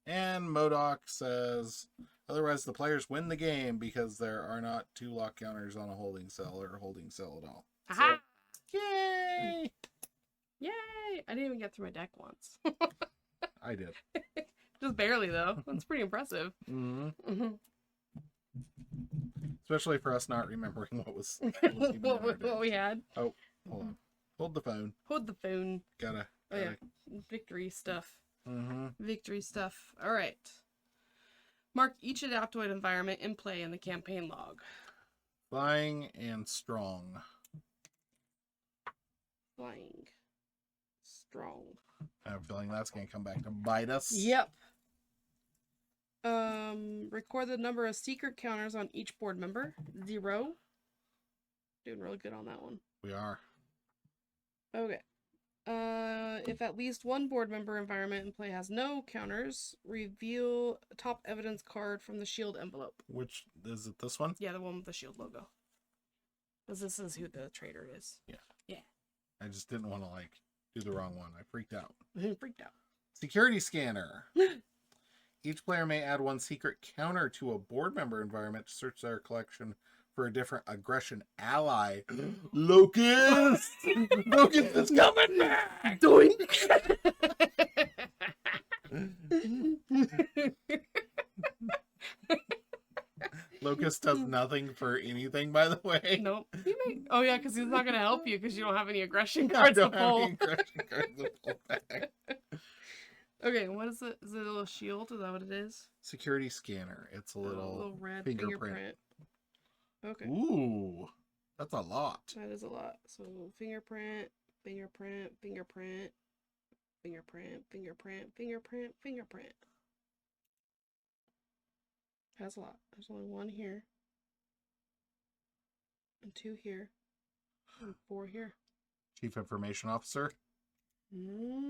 And M.O.D.O.K says, otherwise the players win the game because there are not 2 lock counters on a holding cell or a holding cell at all. Aha! So, yay! Yay! I didn't even get through my deck once. I did. Just barely, though. That's pretty impressive. Mm-hmm. Especially for us not remembering what was even in our what deck. we had. Oh, hold on. Hold the phone. Hold the phone. Gotta. Oh, yeah. Victory stuff. Mm-hmm. Victory stuff. All right. Mark each adaptoid environment in play in the campaign log. Flying and strong. Flying. Strong. I have a feeling that's going to come back to bite us. Yep. Record the number of secret counters on each board member. 0. Doing really good on that one. We are. Okay. If at least one board member environment in play has no counters, reveal a top evidence card from the shield envelope. Which, is it this one? Yeah, the one with the shield logo. Because this is who the traitor is. Yeah. Yeah. I just didn't want to, like, do the wrong one. I freaked out. Freaked out. Security scanner. Each player may add 1 secret counter to a board member environment to search their collection for a different aggression ally. Locust! Locust is coming back! Doink! Locust does nothing for anything, by the way. Nope. Oh yeah, because he's not gonna help you because you don't have any aggression I cards to don't have pull. any aggression cards to pull back. Okay, what is it? Is it a little shield? Is that what it is? Security scanner. It's a little red fingerprint. Okay. Ooh, that's a lot. That is a lot. So fingerprint, fingerprint, fingerprint, fingerprint, fingerprint, fingerprint, fingerprint. That's a lot. There's only 1 here. And 2 here. And 4 here. Chief Information Officer?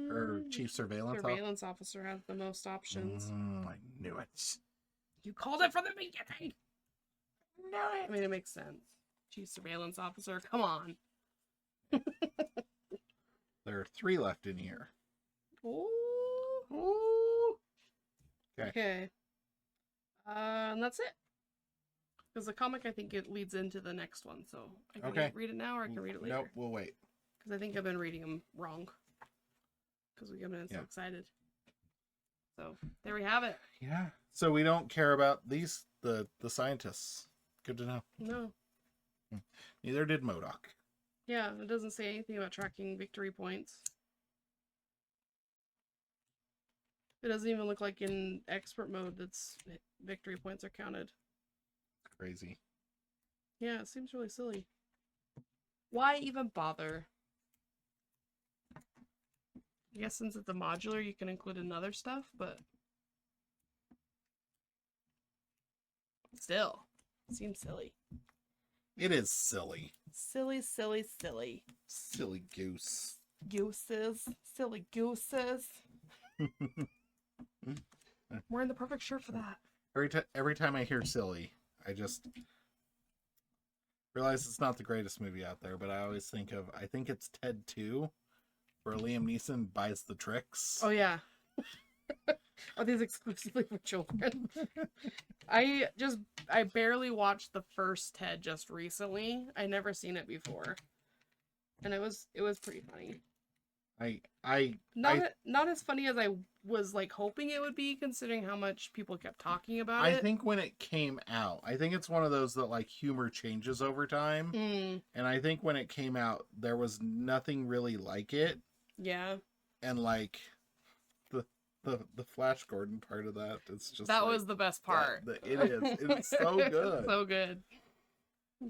Or Chief Surveillance Officer? Surveillance Officer has the most options. I knew it. You called it from the beginning! I mean, it makes sense. Chief Surveillance Officer, come on. There are 3 left in here. Ooh. Okay. Okay. And that's it. Because the comic, I think it leads into the next one. So I can Okay. read it now or I can read it later. Nope, we'll wait. Because I think I've been reading them wrong. Because we have been so excited. So there we have it. Yeah. So we don't care about these, the scientists. Good to know. No. Neither did M.O.D.O.K. Yeah, it doesn't say anything about tracking victory points. It doesn't even look like in expert mode that's victory points are counted. Crazy. Yeah, it seems really silly. Why even bother? I guess since it's a modular, you can include another stuff, but still, it seems silly. It is silly. Silly, silly, silly. Silly goose. Gooses. Silly gooses. Wearing the perfect shirt for that. Every time I hear silly, I just realize it's not the greatest movie out there, but I always think it's Ted 2, where Liam Neeson buys the tricks. Oh, yeah. Are these exclusively for children? I barely watched the first Ted just recently. I never seen it before. And it was pretty funny. Not as funny as I was like hoping it would be, considering how much people kept talking about it. I think when it came out, I think it's one of those that like humor changes over time. And I think when it came out, there was nothing really like it. Yeah. And like the Flash Gordon part of that, it's just that like, was the best part. It is. It's so good. So good.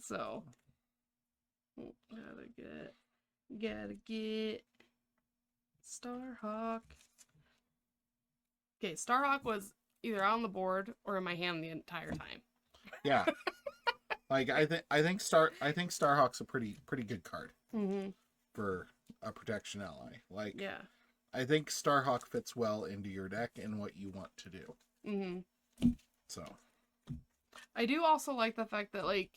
So gotta get Starhawk. Okay, Starhawk was either on the board or in my hand the entire time. Yeah. Like I think Starhawk's a pretty good card for a protection ally. Like yeah. I think Starhawk fits well into your deck and what you want to do. So I do also like the fact that like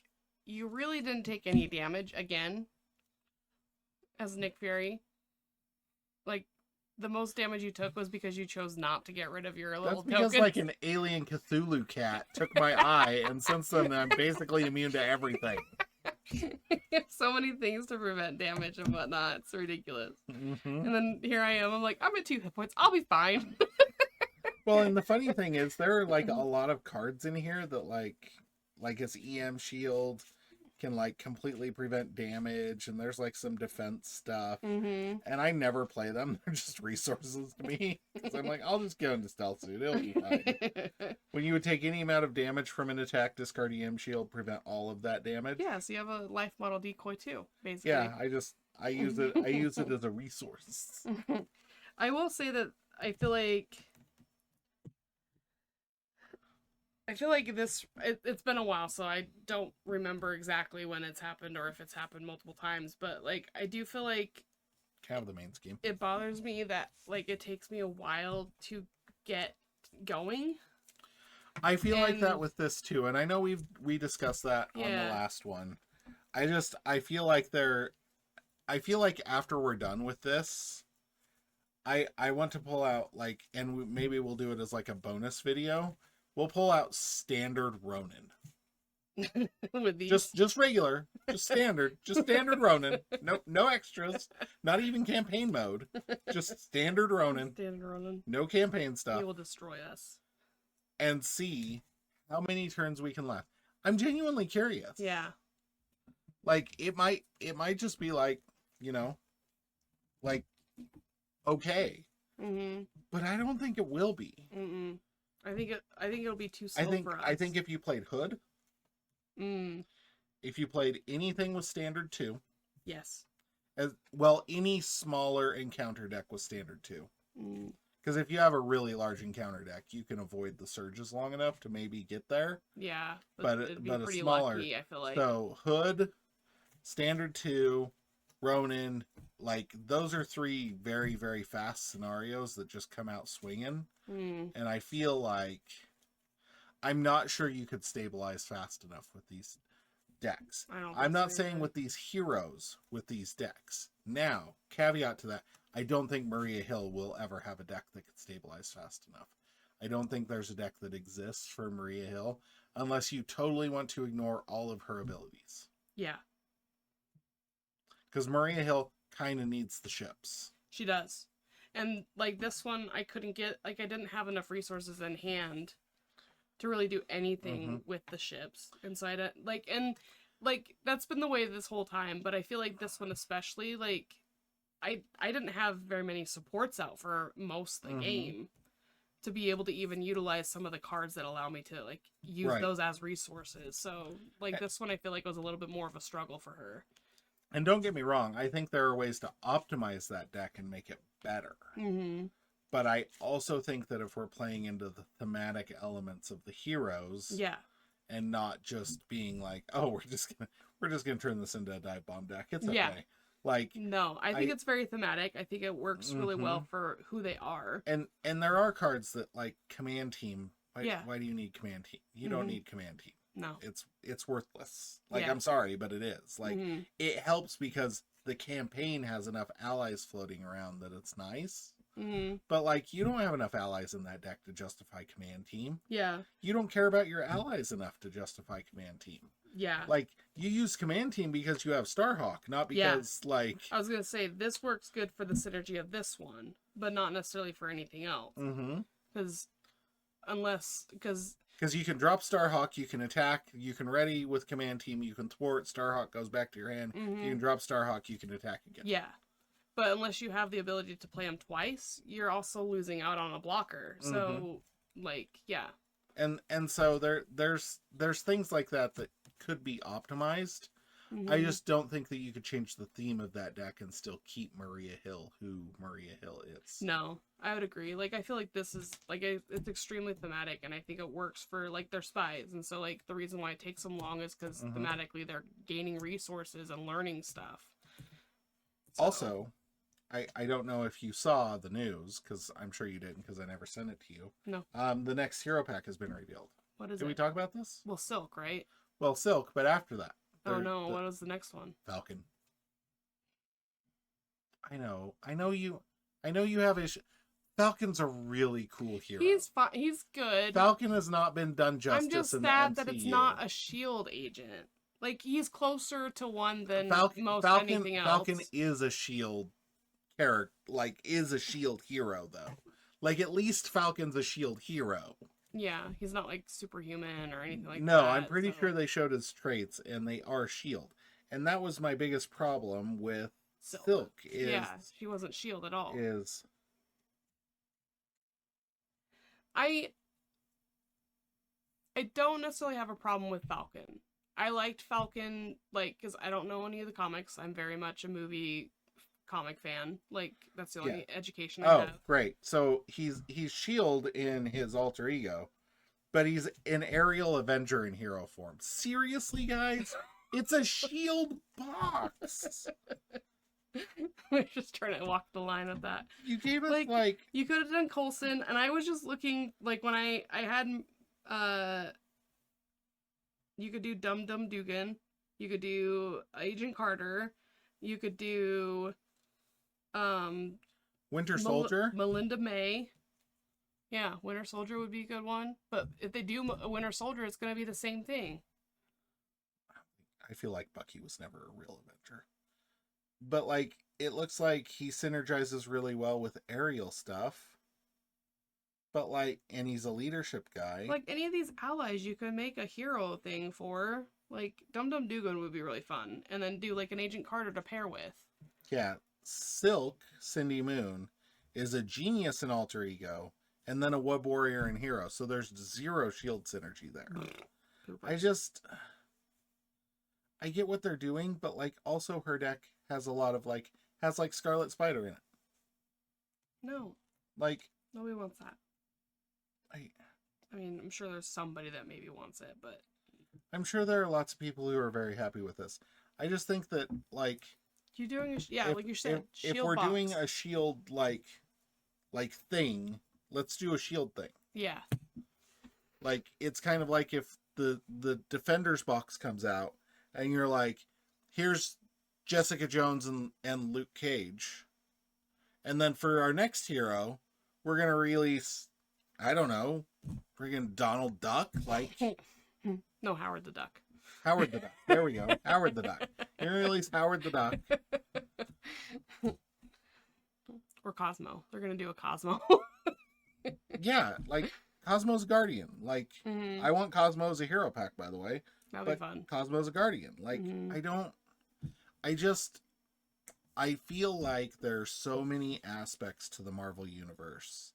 you really didn't take any damage again as Nick Fury. Like the most damage you took was because you chose not to get rid of your That's little because tokens. like an alien Cthulhu cat took my eye, and since then I'm basically immune to everything. So many things to prevent damage and whatnot. It's ridiculous. Mm-hmm. And then here I am. I'm like, I'm at 2 hit points. I'll be fine. Well, and the funny thing is, there are like a lot of cards in here that like its EM shield can like completely prevent damage, and there's like some defense stuff. Mm-hmm. And I never play them. They're just resources to me. Because I'm like, I'll just go into stealth suit. It'll be fine. When you would take any amount of damage from an attack, discard EM shield, prevent all of that damage. Yeah, so you have a life model decoy too, basically. Yeah, I use it as a resource. I will say that I feel like this, it's been a while, so I don't remember exactly when it's happened or if it's happened multiple times, but like I do feel like Kind of the main scheme. it bothers me that like it takes me a while to get going. I feel like that with this too, and I know we discussed that on the Yeah. last one. I feel like after we're done with this, I want to pull out like, and maybe we'll do it as like a bonus video. We'll pull out standard Ronin. With these. Just regular, just standard Ronin. No extras, not even campaign mode. Just standard Ronin. Standard Ronin. No campaign stuff. He will destroy us. And see how many turns we can last. I'm genuinely curious. Yeah. Like it might just be like, like okay. Mm-hmm. But I don't think it will be. Mm-mm. I think it'll be too slow for us. I think if you played Hood, Mm. if you played anything with standard 2, Yes. as well, any smaller encounter deck with standard 2. Mm. Because if you have a really large encounter deck, you can avoid the surges long enough to maybe get there. Yeah. But it'd be a pretty smaller, lucky, I feel like. So Hood, standard 2, Ronin, like those are 3 very, very fast scenarios that just come out swinging. Mm. And I feel like I'm not sure you could stabilize fast enough with these decks. I'm not saying with these heroes with these decks. Now, caveat to that, I don't think Maria Hill will ever have a deck that could stabilize fast enough. I don't think there's a deck that exists for Maria Hill unless you totally want to ignore all of her abilities. Yeah. Because Maria Hill kind of needs the ships. She does. And like this one, I couldn't get, like I didn't have enough resources in hand to really do anything with the ships. And so I didn't, like, that's been the way this whole time, but I feel like this one especially, like, I didn't have very many supports out for most of the game to be able to even utilize some of the cards that allow me to, like, use those as resources. So, like, this one I feel like was a little bit more of a struggle for her. And don't get me wrong, I think there are ways to optimize that deck and make it better. Mm-hmm. But I also think that if we're playing into the thematic elements of the heroes, and not just being like, oh, we're just gonna turn this into a dive bomb deck. It's okay. Like, no, I think it's very thematic. I think it works really well for who they are. And there are cards that like command team. Why do you need command team? You don't need command team. No, it's worthless. Like, I'm sorry, but it is. Like, it helps because the campaign has enough allies floating around that it's nice. But like, you don't have enough allies in that deck to justify command team. Yeah. You don't care about your allies enough to justify command team. Yeah. Like, you use command team because you have Starhawk, not because like, I was gonna say this works good for the synergy of this one, but not necessarily for anything else. Because you can drop Starhawk, you can attack, you can ready with command team, you can thwart, Starhawk goes back to your hand. You can drop Starhawk, you can attack again. Yeah. But unless you have the ability to play them twice, you're also losing out on a blocker. So, like, yeah. And so there's things like that could be optimized. I just don't think that you could change the theme of that deck and still keep Maria Hill who Maria Hill is. No, I would agree. Like, I feel like this is, like, it's extremely thematic, and I think it works for, like, their spies. And so, like, the reason why it takes them long is because thematically they're gaining resources and learning stuff. So. Also, I don't know if you saw the news, because I'm sure you didn't, because I never sent it to you. No. The next hero pack has been revealed. What is it? Did we talk about this? Well, Silk, right? Well, Silk, but after that. Oh no, what was the next one? Falcon. I know you I know you have issues. Falcon's a really cool hero. He's fine. He's good. Falcon has not been done I'm justice just in the sad MCU. that it's not a S.H.I.E.L.D. agent. Like, he's closer to one than most Falcon, anything else. Falcon is a S.H.I.E.L.D. character, like, is a S.H.I.E.L.D. hero, though. Like, at least Falcon's a S.H.I.E.L.D. hero. Yeah, he's not, like, superhuman or anything like that. No, I'm pretty sure they showed his traits, and they are S.H.I.E.L.D. And that was my biggest problem with Silk. Yeah, she wasn't S.H.I.E.L.D. at all. I don't necessarily have a problem with Falcon. I liked Falcon, like, because I don't know any of the comics. I'm very much a movie comic fan. Like, that's the only education I have. Oh, great. So he's S.H.I.E.L.D. in his alter ego, but he's an aerial Avenger in hero form. Seriously, guys? It's a S.H.I.E.L.D. box! We're just trying to walk the line of that. You gave us, like... You could have done Coulson, and I was just looking, like, when I had, you could do Dum Dum Dugan, you could do Agent Carter, you could do, Winter Soldier? Melinda May. Yeah, Winter Soldier would be a good one. But if they do Winter Soldier, it's going to be the same thing. I feel like Bucky was never a real Avenger. But, like, it looks like he synergizes really well with aerial stuff. But, like, and he's a leadership guy. Like, any of these allies you could make a hero thing for. Like, Dum Dum Dugan would be really fun. And then do, like, an Agent Carter to pair with. Yeah. Silk, Cindy Moon, is a genius in alter ego. And then a web warrior and hero. So there's zero S.H.I.E.L.D. synergy there. I get what they're doing, but, like, also her deck has a lot of, like, has, like, Scarlet Spider in it. No. Like... Nobody wants that. I mean, I'm sure there's somebody that maybe wants it, but... I'm sure there are lots of people who are very happy with this. I just think that, like... You're doing like you said, if we're doing a S.H.I.E.L.D. like thing, let's do a S.H.I.E.L.D. thing. Yeah. Like, it's kind of like if the Defenders box comes out, and you're like, here's Jessica Jones and Luke Cage. And then for our next hero, we're going to release, I don't know, friggin' Donald Duck? Like... No, Howard the Duck. Howard the Duck. There we go. Howard the Duck. You're going to release Howard the Duck. Or Cosmo. They're going to do a Cosmo. Yeah, like, Cosmo's Guardian. Like, I want Cosmo as a hero pack, by the way. That'd be fun. Cosmo's a Guardian. Like, I feel like there's so many aspects to the Marvel Universe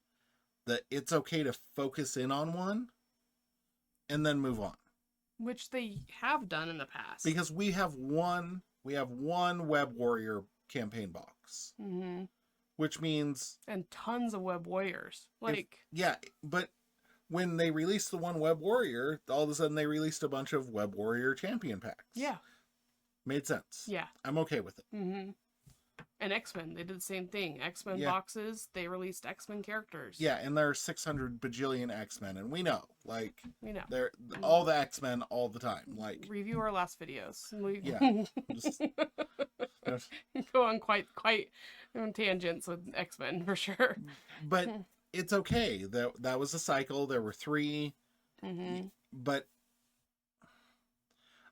that it's okay to focus in on one and then move on. Which they have done in the past. Because we have one Web Warrior campaign box. Which means... And tons of Web Warriors. Like... but when they released the one Web Warrior, all of a sudden they released a bunch of Web Warrior champion packs. Yeah. Made sense. Yeah. I'm okay with it. And X-Men, they did the same thing. X-Men boxes, they released X-Men characters. Yeah, and there are 600 bajillion X-Men, and we know. Like, we know. They're all the X-Men all the time. Like, review our last videos. Go on quite on tangents with X-Men, for sure. But it's okay. That was a cycle. There were 3. But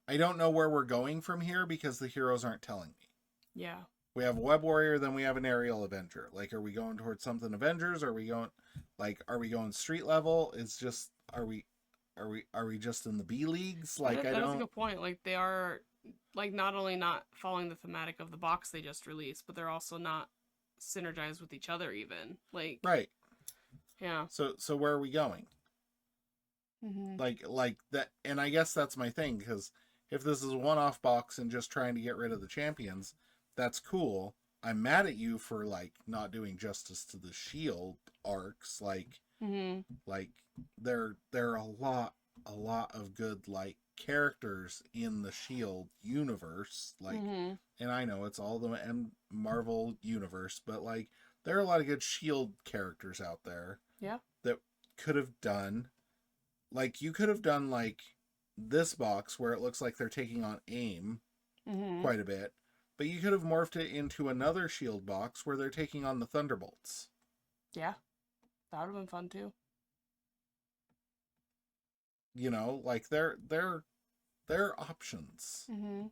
I don't know where we're going from here because the heroes aren't telling me. Yeah. We have a Web Warrior, then we have an aerial Avenger. Like, are we going towards something Avengers? Are we going street level? It's just, are we just in the B leagues? Like, that's a good point. Like, they are, like, not only not following the thematic of the box they just released, but they're also not synergized with each other even. Like, right. Yeah. So where are we going? Like that, and I guess that's my thing, because if this is a one-off box and just trying to get rid of the champions, that's cool. I'm mad at you for, like, not doing justice to the S.H.I.E.L.D. arcs. Like, like there are a lot of good, like, characters in the S.H.I.E.L.D. universe. Like, and I know it's all the Marvel universe, but, like, there are a lot of good S.H.I.E.L.D. characters out there. Yeah. That could have done, like, you could have done, like, this box where it looks like they're taking on AIM quite a bit. But you could have morphed it into another shield box where they're taking on the Thunderbolts. Yeah. That would have been fun too. You know, like they're options. Mm-hmm.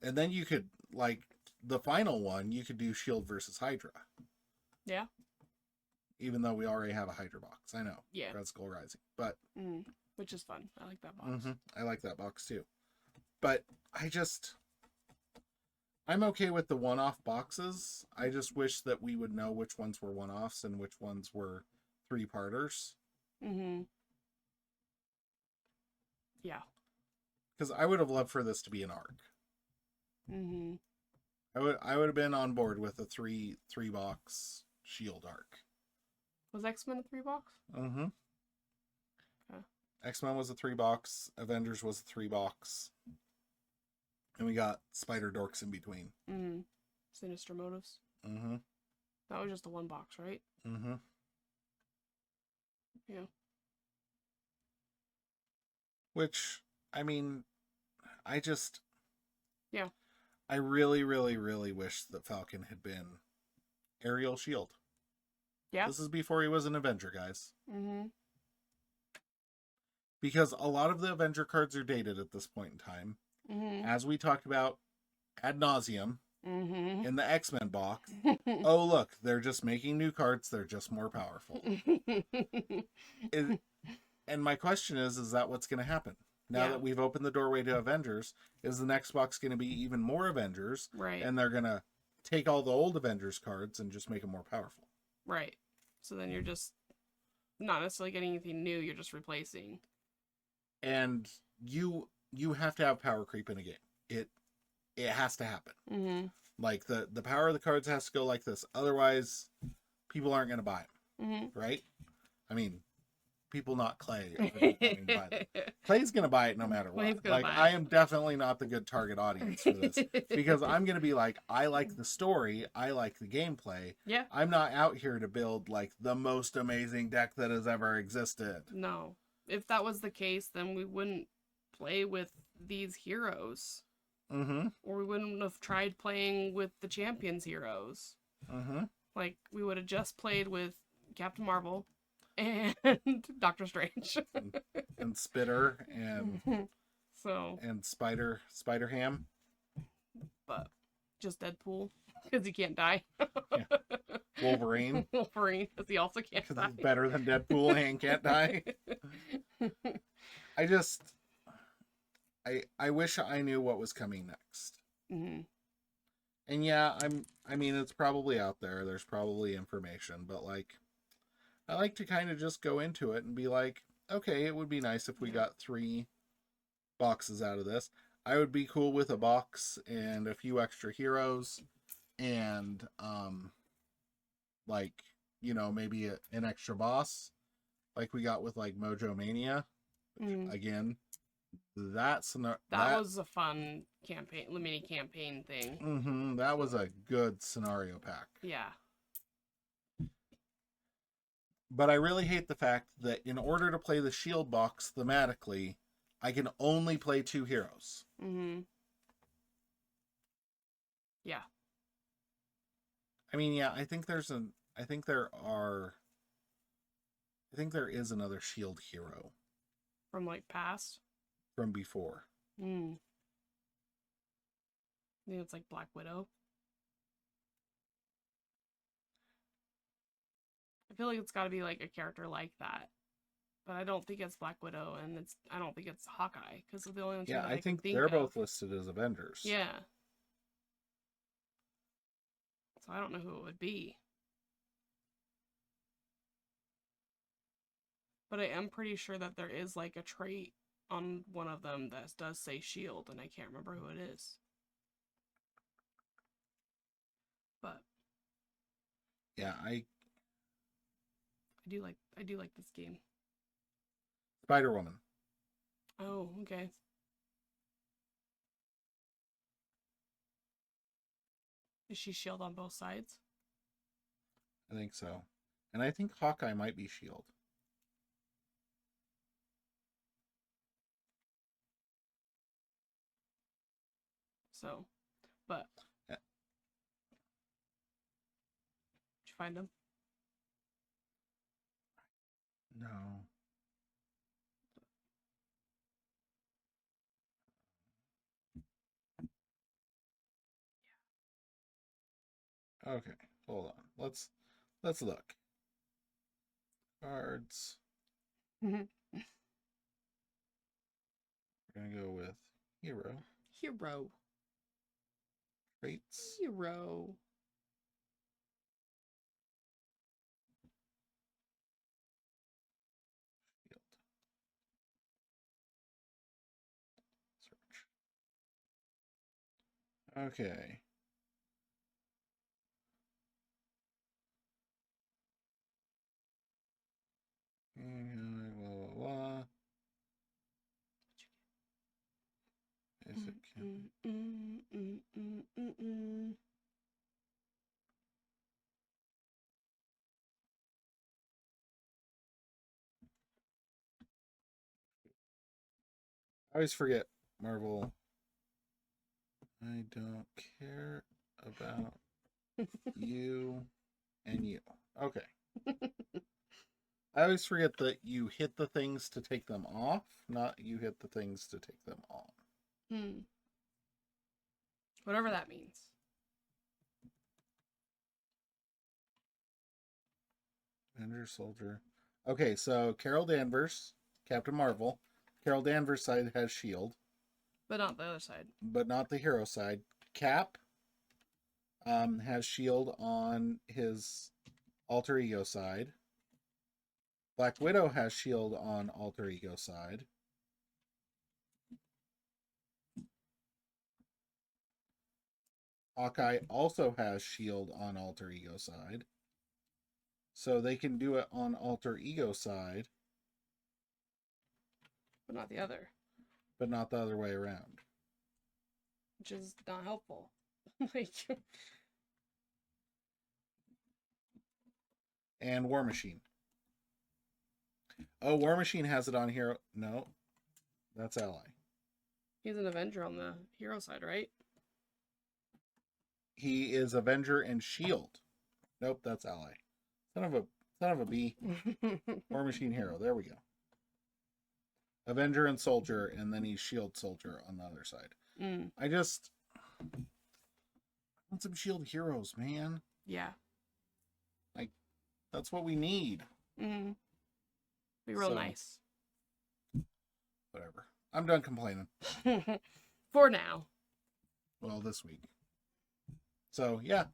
And then you could, like, the final one, you could do Shield versus Hydra. Yeah. Even though we already have a Hydra box. I know. Yeah. Red Skull Rising. But which is fun. I like that box. I like that box too. But I'm okay with the one-off boxes. I just wish that we would know which ones were one-offs and which ones were three-parters. Mm-hmm. Yeah. Because I would have loved for this to be an arc. Mm-hmm. I would have been on board with a three box Shield arc. Was X-Men a 3-box? Mm-hmm. Okay. X-Men was a 3-box. Avengers was a 3-box. And we got Spider Dorks in between. Mm-hmm. Sinister Motives. Mm-hmm. That was just a 1-box, right? Mm-hmm. Yeah. Which, I mean, Yeah. I really, really, really wish that Falcon had been Aerial Shield. Yeah. This is before he was an Avenger, guys. Mm-hmm. Because a lot of the Avenger cards are dated at this point in time. Mm-hmm. As we talked about ad nauseum Mm-hmm. in the X-Men box. Oh, look, they're just making new cards. They're just more powerful. And my question is that what's going to happen? Now that we've opened the doorway to Avengers, is the next box going to be even more Avengers? Right. And they're going to take all the old Avengers cards and just make them more powerful. Right. So then you're just not necessarily getting anything new, you're just replacing. And you have to have power creep in a game. It has to happen. Mm-hmm. Like the power of the cards has to go like this. Otherwise, people aren't going to buy them. Mm-hmm. Right? I mean, people not Clay. Clay's going to buy it no matter what. Like, I am definitely not the good target audience for this. Because I'm going to be like, I like the story. I like the gameplay. Yeah. I'm not out here to build, like, the most amazing deck that has ever existed. No. If that was the case, then we wouldn't play with these heroes. Mm-hmm. Or we wouldn't have tried playing with the Champions heroes. Mm-hmm. Like, we would have just played with Captain Marvel and Doctor Strange. and Spitter and and Spider Ham. But just Deadpool, because he can't die. Yeah. Wolverine, because he also can't die. Because he's better than Deadpool and can't die. I wish I knew what was coming next. Mm-hmm. And yeah, I mean, it's probably out there. There's probably information, but like, I like to kind of just go into it and be like, okay, it would be nice if we got 3 boxes out of this. I would be cool with a box and a few extra heroes and, like, you know, maybe an extra boss like we got with like Mojo Mania. Again, that was a fun campaign, mini campaign thing. Mm-hmm, that was a good scenario pack. Yeah. But I really hate the fact that in order to play the Shield box thematically, I can only play 2 heroes. Mm-hmm. Yeah. I mean, yeah, I think there is another Shield hero. From like past? From before. I think it's like Black Widow. I feel like it's got to be like a character like that, but I don't think it's Black Widow, and I don't think it's Hawkeye because of the only two that I think think they're of. both listed as Avengers. Yeah. So I don't know who it would be, but I am pretty sure that there is like a trait on one of them that does say Shield, and I can't remember who it is. But yeah, I do like this game. Spider-Woman. Oh, okay. Is she Shield on both sides? I think so. And I think Hawkeye might be Shield. So, but find him. No. Okay, hold on. Let's look. Cards. We're gonna go with hero. Hero. Traits. Hero. Field. Search. Okay. Blah, blah, blah. Basic I always forget, Marvel. I don't care about you and you. Okay. I always forget that you hit the things to take them off, not you hit the things to take them on. Whatever that means. Avenger, Soldier. Okay, so Carol Danvers, Captain Marvel. Carol Danvers' side has S.H.I.E.L.D. But not the other side. But not the hero side. Cap has S.H.I.E.L.D. on his alter ego side. Black Widow has S.H.I.E.L.D. on alter ego side. Hawkeye also has S.H.I.E.L.D. on alter ego side. So they can do it on alter ego side. But not the other. But not the other way around. Which is not helpful. Like... And War Machine. Oh, War Machine has it on hero. No, that's Ally. He's an Avenger on the hero side, right? He is Avenger and S.H.I.E.L.D. Nope, that's Ally. Son of a B. War Machine hero. There we go. Avenger and Soldier, and then he's S.H.I.E.L.D. Soldier on the other side. I want some S.H.I.E.L.D. heroes, man. Yeah. Like, that's what we need. Be real nice. Whatever. I'm done complaining. For now. Well, this week. So, yeah.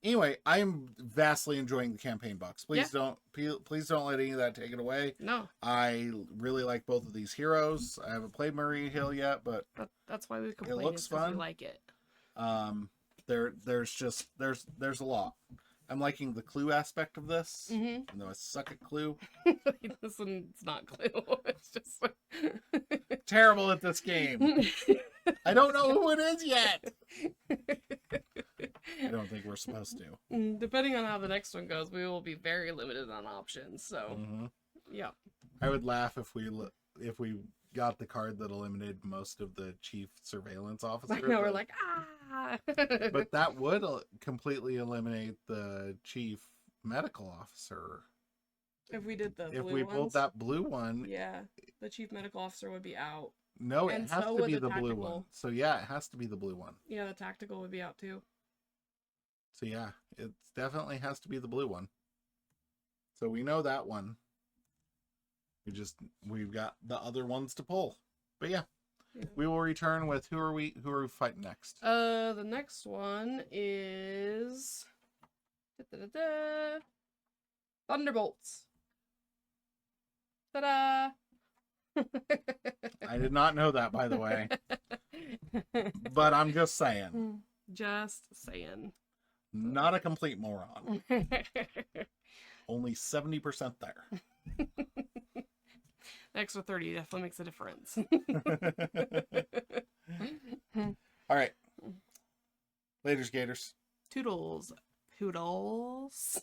Anyway, I'm vastly enjoying the campaign box. Please don't let any of that take it away. No. I really like both of these heroes. I haven't played Maria Hill yet, but that's why we complain. It looks fun. We like it. There's a lot. I'm liking the clue aspect of this. Even though I suck at clue. This one's not clue. It's just terrible at this game. I don't know who it is yet. I don't think we're supposed to. Depending on how the next one goes, we will be very limited on options. So, yeah. I would laugh if we got the card that eliminated most of the chief surveillance officer. I know, we're like, ah! But that would completely eliminate the chief medical officer. If we did the if blue we ones, pulled that blue one, yeah, the chief medical officer would be out. No, it has to be the blue tactical one. So yeah, it has to be the blue one. Yeah, the tactical would be out too. So yeah, it definitely has to be the blue one. So we know that one. We've got the other ones to pull. But yeah. We will return with who are we fighting next? The next one is Thunderbolts. Ta-da! I did not know that, by the way. But I'm just saying. Just saying. Not a complete moron. Only 70% there. Extra 30 definitely makes a difference. All right. Laters, Gators. Toodles. Poodles.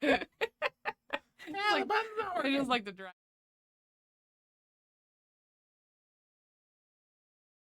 I just like to drag.